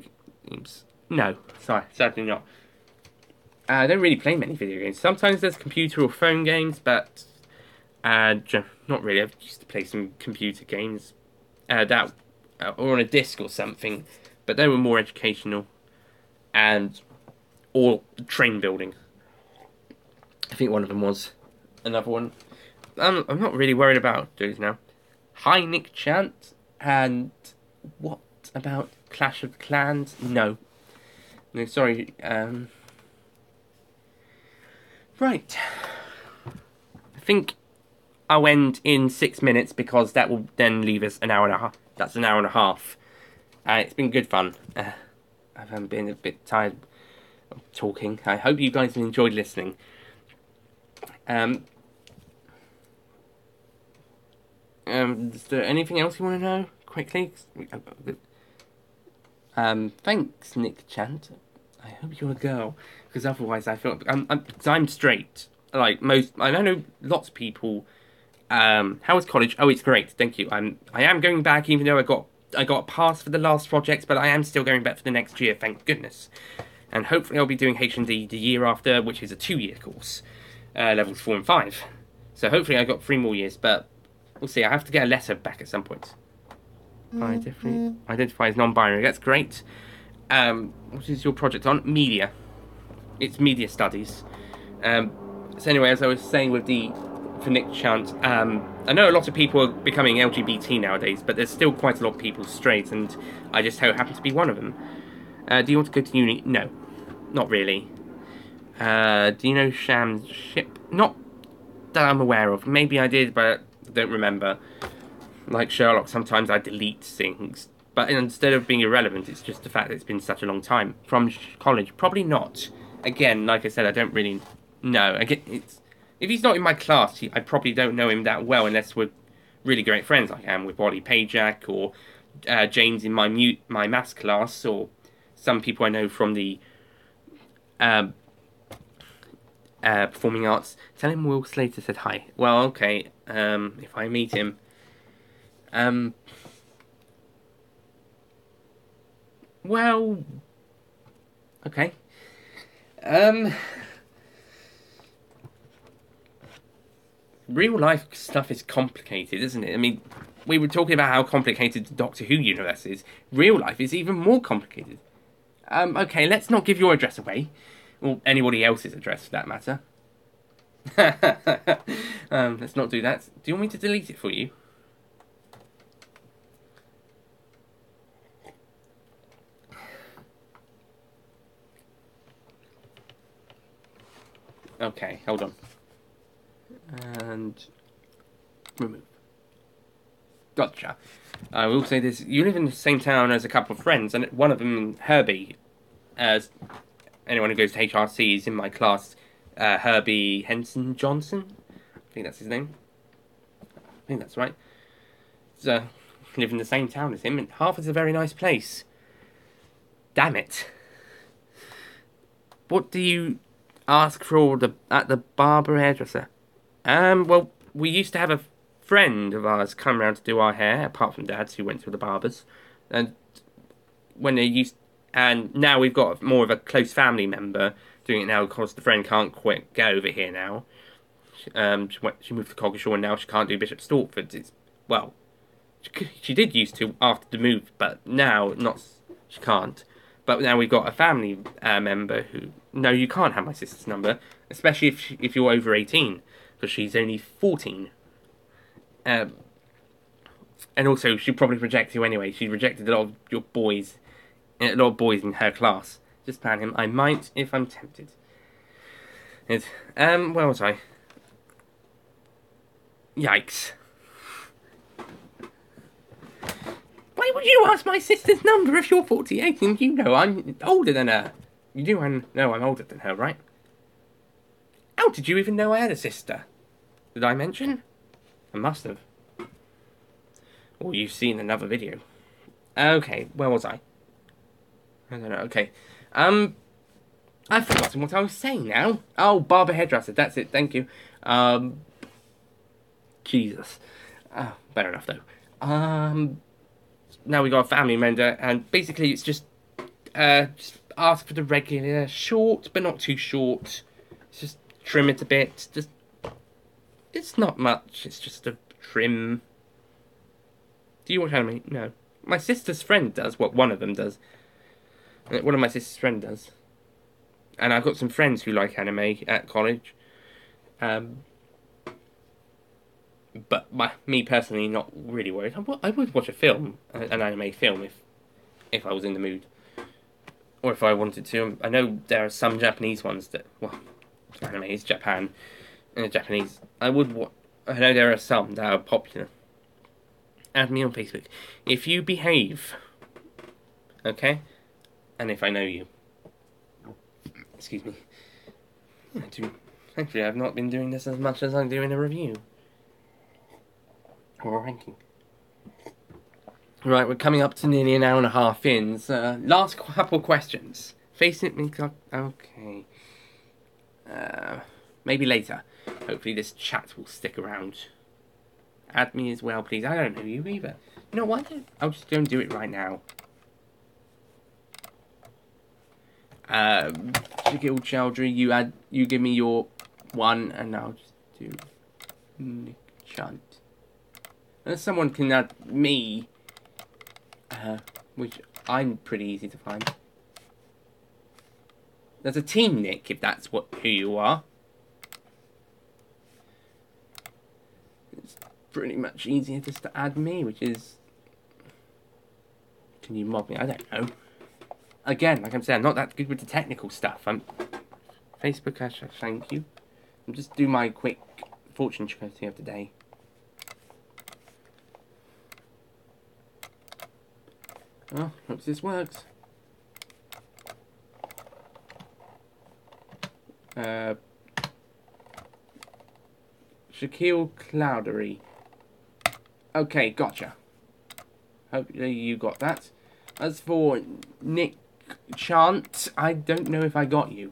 games? No, sorry, certainly not. I don't really play many video games. Sometimes there's computer or phone games, but not really. I used to play some computer games or on a disc or something. But they were more educational or train building. I think one of them was. Another one. I'm not really worried about those now. Hi, Nick Chant. And what about Clash of Clans? No. No, sorry. Right. I think I'll end in 6 minutes, because that will then leave us an hour and a half. That's an hour and a half. It's been good fun. I've been a bit tired of talking. I hope you guys have enjoyed listening. Is there anything else you want to know? Quickly? Thanks, Nick Chant. I hope you're a girl, because otherwise I feel... I'm straight. Like most... I know lots of people... how was college? Oh, it's great, thank you. I am going back, even though I got a pass for the last project, but I am still going back for the next year, thank goodness. And hopefully I'll be doing H&D the year after, which is a 2-year course. Levels 4 and 5. So hopefully I've got 3 more years, but we'll see. I have to get a letter back at some point. I definitely identify as non-binary. That's great. What is your project on? Media. It's media studies. So anyway, as I was saying with for Nick Chant, I know a lot of people are becoming LGBT nowadays, but there's still quite a lot of people straight, and I just happen to be one of them. Do you want to go to uni? No, not really. Do you know Sham's ship? Not that I'm aware of. Maybe I did, but I don't remember. Like Sherlock, sometimes I delete things, but instead of being irrelevant, it's just the fact that it's been such a long time. From college, probably not. Again, like I said, I don't really know. If he's not in my class, I probably don't know him that well, unless we're really great friends, like I am with Wally Pajak, or James in my maths class, or some people I know from the performing arts. Tell him Will Slater said hi. Well, okay, if I meet him. Well, okay. real life stuff is complicated, isn't it? I mean, we were talking about how complicated the Doctor Who universe is. Real life is even more complicated. Okay, let's not give your address away. Or anybody else's address, for that matter. Let's not do that. Do you want me to delete it for you? Okay, hold on. And remove. Gotcha. I will say this: you live in the same town as a couple of friends, and one of them, Herbie, as anyone who goes to HRC is in my class, Herbie Henson Johnson. I think that's his name. I think that's right. So, live in the same town as him, and Harvard's a very nice place. Damn it. What do you ask for at the barber hairdresser? Well, we used to have a friend of ours come round to do our hair, apart from Dad's, who went to the barbers. And when they used, and now we've got more of a close family member doing it now, because the friend can't quite get over here now. She moved to Coggeshall, and now she can't do Bishop Stortford. She did used to after the move, but now she can't. But now we've got a family member who... No, you can't have my sister's number, especially if you're over 18, because she's only 14. And also, she'd probably reject you anyway. She rejected a lot of boys in her class. Just ban him. I might if I'm tempted. Where was I? Yikes. Why would you ask my sister's number if you're 48 and you know I'm older than her? You do know I'm older than her, right? How did you even know I had a sister? Did I mention? I must have. Or you've seen another video. Okay, where was I? I don't know, okay. I've forgotten what I was saying now. Oh, barber hairdresser, that's it, thank you. Jesus. Fair enough, though. Now we got a family member, and basically it's just ask for the regular, short, but not too short. Just trim it a bit. It's not much, it's just a trim. Do you watch anime? No. My sister's friend does what one of them does. One of my sister's friend does. And I've got some friends who like anime at college. But me personally, not really worried. I would watch a film, an anime film, if I was in the mood. Or if I wanted to. I know there are some Japanese ones that... Well, anime is Japan. And Japanese... I know there are some that are popular. Add me on Facebook. If you behave. Okay? And if I know you. Excuse me. Actually, I've not been doing this as much as I'm doing a review. Or a ranking. Right, we're coming up to nearly an hour and a half in. So, last couple questions. Facing me... Okay. Maybe later. Hopefully this chat will stick around. Add me as well, please. I don't know you either. You know what? I'll just go and do it right now. Shaquille Chowdhury, you give me your one, and I'll just do Nick Chunt. Unless someone can add me, which I'm pretty easy to find. There's a team Nick, if that's who you are. It's pretty much easier just to add me, which is... Can you mob me? I don't know. Again, like I'm saying, I'm not that good with the technical stuff. Facebook, thank you. I'll just do my quick fortune cookie of the day. Oh, hope this works. Shaquille Cloudery. Okay, gotcha. Hopefully you got that. As for Nick Chant, I don't know if I got you.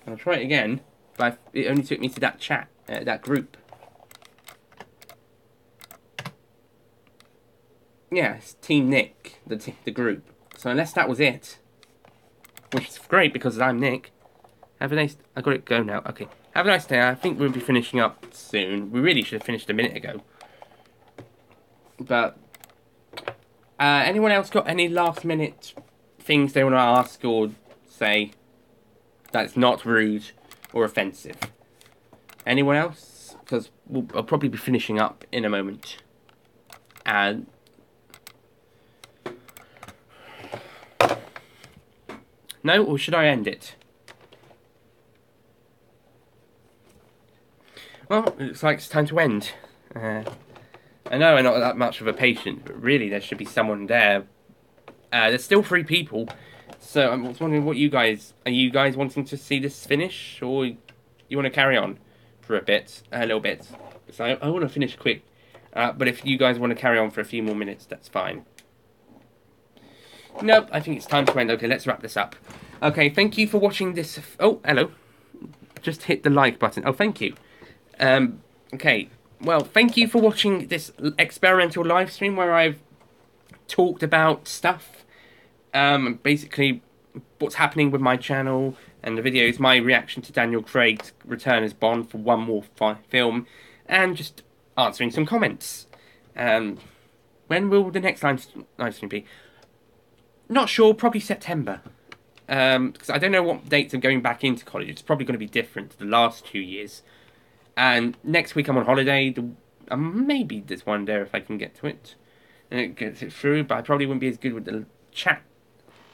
I'll try it again, but it only took me to that chat, that group. Yeah, it's Team Nick, the group. So unless that was it, which is great because I'm Nick. I got it go now. Okay. have a nice day. I think we'll be finishing up soon. We really should have finished a minute ago. But, anyone else got any last minute things they want to ask or say that's not rude or offensive? Anyone else? Because I'll probably be finishing up in a moment. And no, or should I end it? Well, it looks like it's time to end. I know I'm not that much of a patient, but really there should be someone there. There's still 3 people, so I was wondering what you guys... Are you guys wanting to see this finish, or you want to carry on for a little bit? So I want to finish quick, but if you guys want to carry on for a few more minutes, that's fine. Nope, I think it's time to end. Okay, let's wrap this up. Okay, thank you for watching this... Oh, hello. Just hit the like button. Oh, thank you. Okay, well, thank you for watching this experimental live stream where I've talked about stuff. Basically, what's happening with my channel and the videos, my reaction to Daniel Craig's return as Bond for one more film, and just answering some comments. When will the next live stream be? Not sure, probably September. Because I don't know what dates I'm going back into college. It's probably going to be different to the last 2 years. And next week I'm on holiday. Maybe there's one there if I can get to it. And it gets it through, but I probably wouldn't be as good with the chat.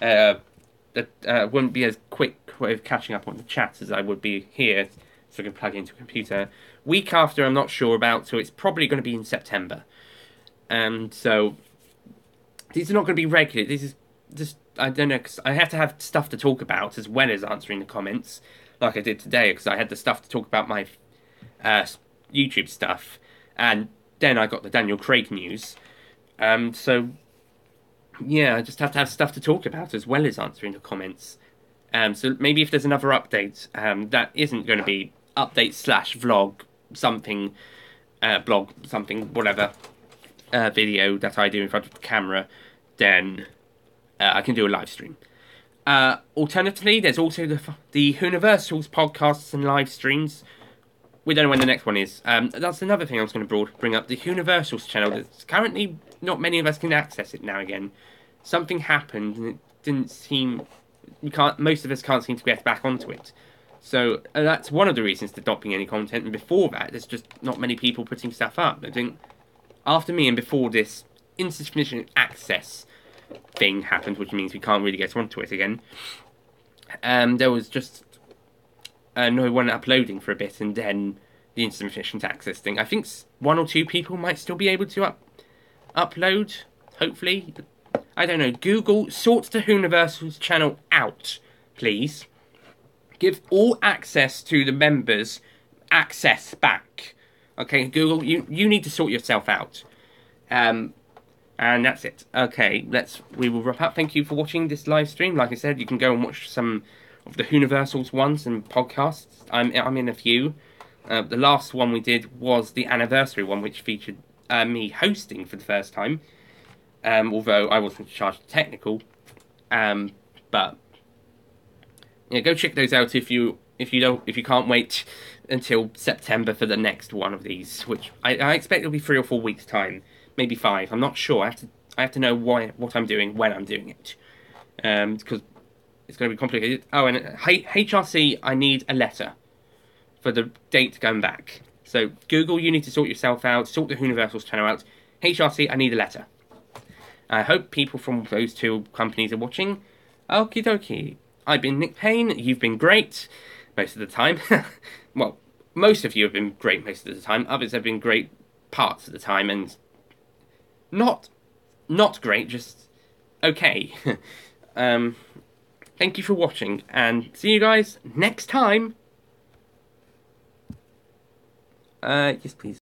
Wouldn't be as quick with catching up on the chat as I would be here, so I can plug into a computer. Week after I'm not sure about, so it's probably going to be in September. So these are not going to be regular. This is just, I don't know, because I have to have stuff to talk about as well as answering the comments, like I did today, because I had the stuff to talk about my YouTube stuff, and then I got the Daniel Craig news. So yeah, I just have to have stuff to talk about as well as answering the comments. So maybe if there's another update that isn't going to be update / vlog something, blog something, whatever, video that I do in front of the camera, then I can do a live stream. Alternatively, there's also the Universal's podcasts and live streams. We don't know when the next one is. That's another thing I was going to bring up. The Universal's channel. That's currently not many of us can access it now again. Something happened and it didn't seem... most of us can't seem to get back onto it. So that's one of the reasons to not being any content. And before that, there's just not many people putting stuff up. I think after me and before this insufficient access thing happened, which means we can't really get onto it again, there was just no one uploading for a bit, and then the insufficient access thing. I think 1 or 2 people might still be able to upload, hopefully. I don't know. Google, sort the Universal's channel out, please. Give all access to the members access back. Okay, Google, you need to sort yourself out. And that's it. Okay, we will wrap up. Thank you for watching this live stream. Like I said, you can go and watch some of the Universal's ones and podcasts. I'm in a few. The last one we did was the anniversary one, which featured me hosting for the first time. Although I wasn't in charge of technical. But yeah, go check those out if you can't wait until September for the next one of these, which I expect it'll be 3 or 4 weeks time. Maybe 5. I'm not sure. I have to know what I'm doing when I'm doing it, because it's going to be complicated. Oh, and HRC, I need a letter for the date going back. So Google, you need to sort yourself out. Sort the Universal's channel out. HRC, I need a letter. I hope people from those 2 companies are watching. Okie dokie. I've been Nick Payne. You've been great most of the time. Well, most of you have been great most of the time. Others have been great parts of the time, and not great, just okay. Thank you for watching, and see you guys next time. Yes, please.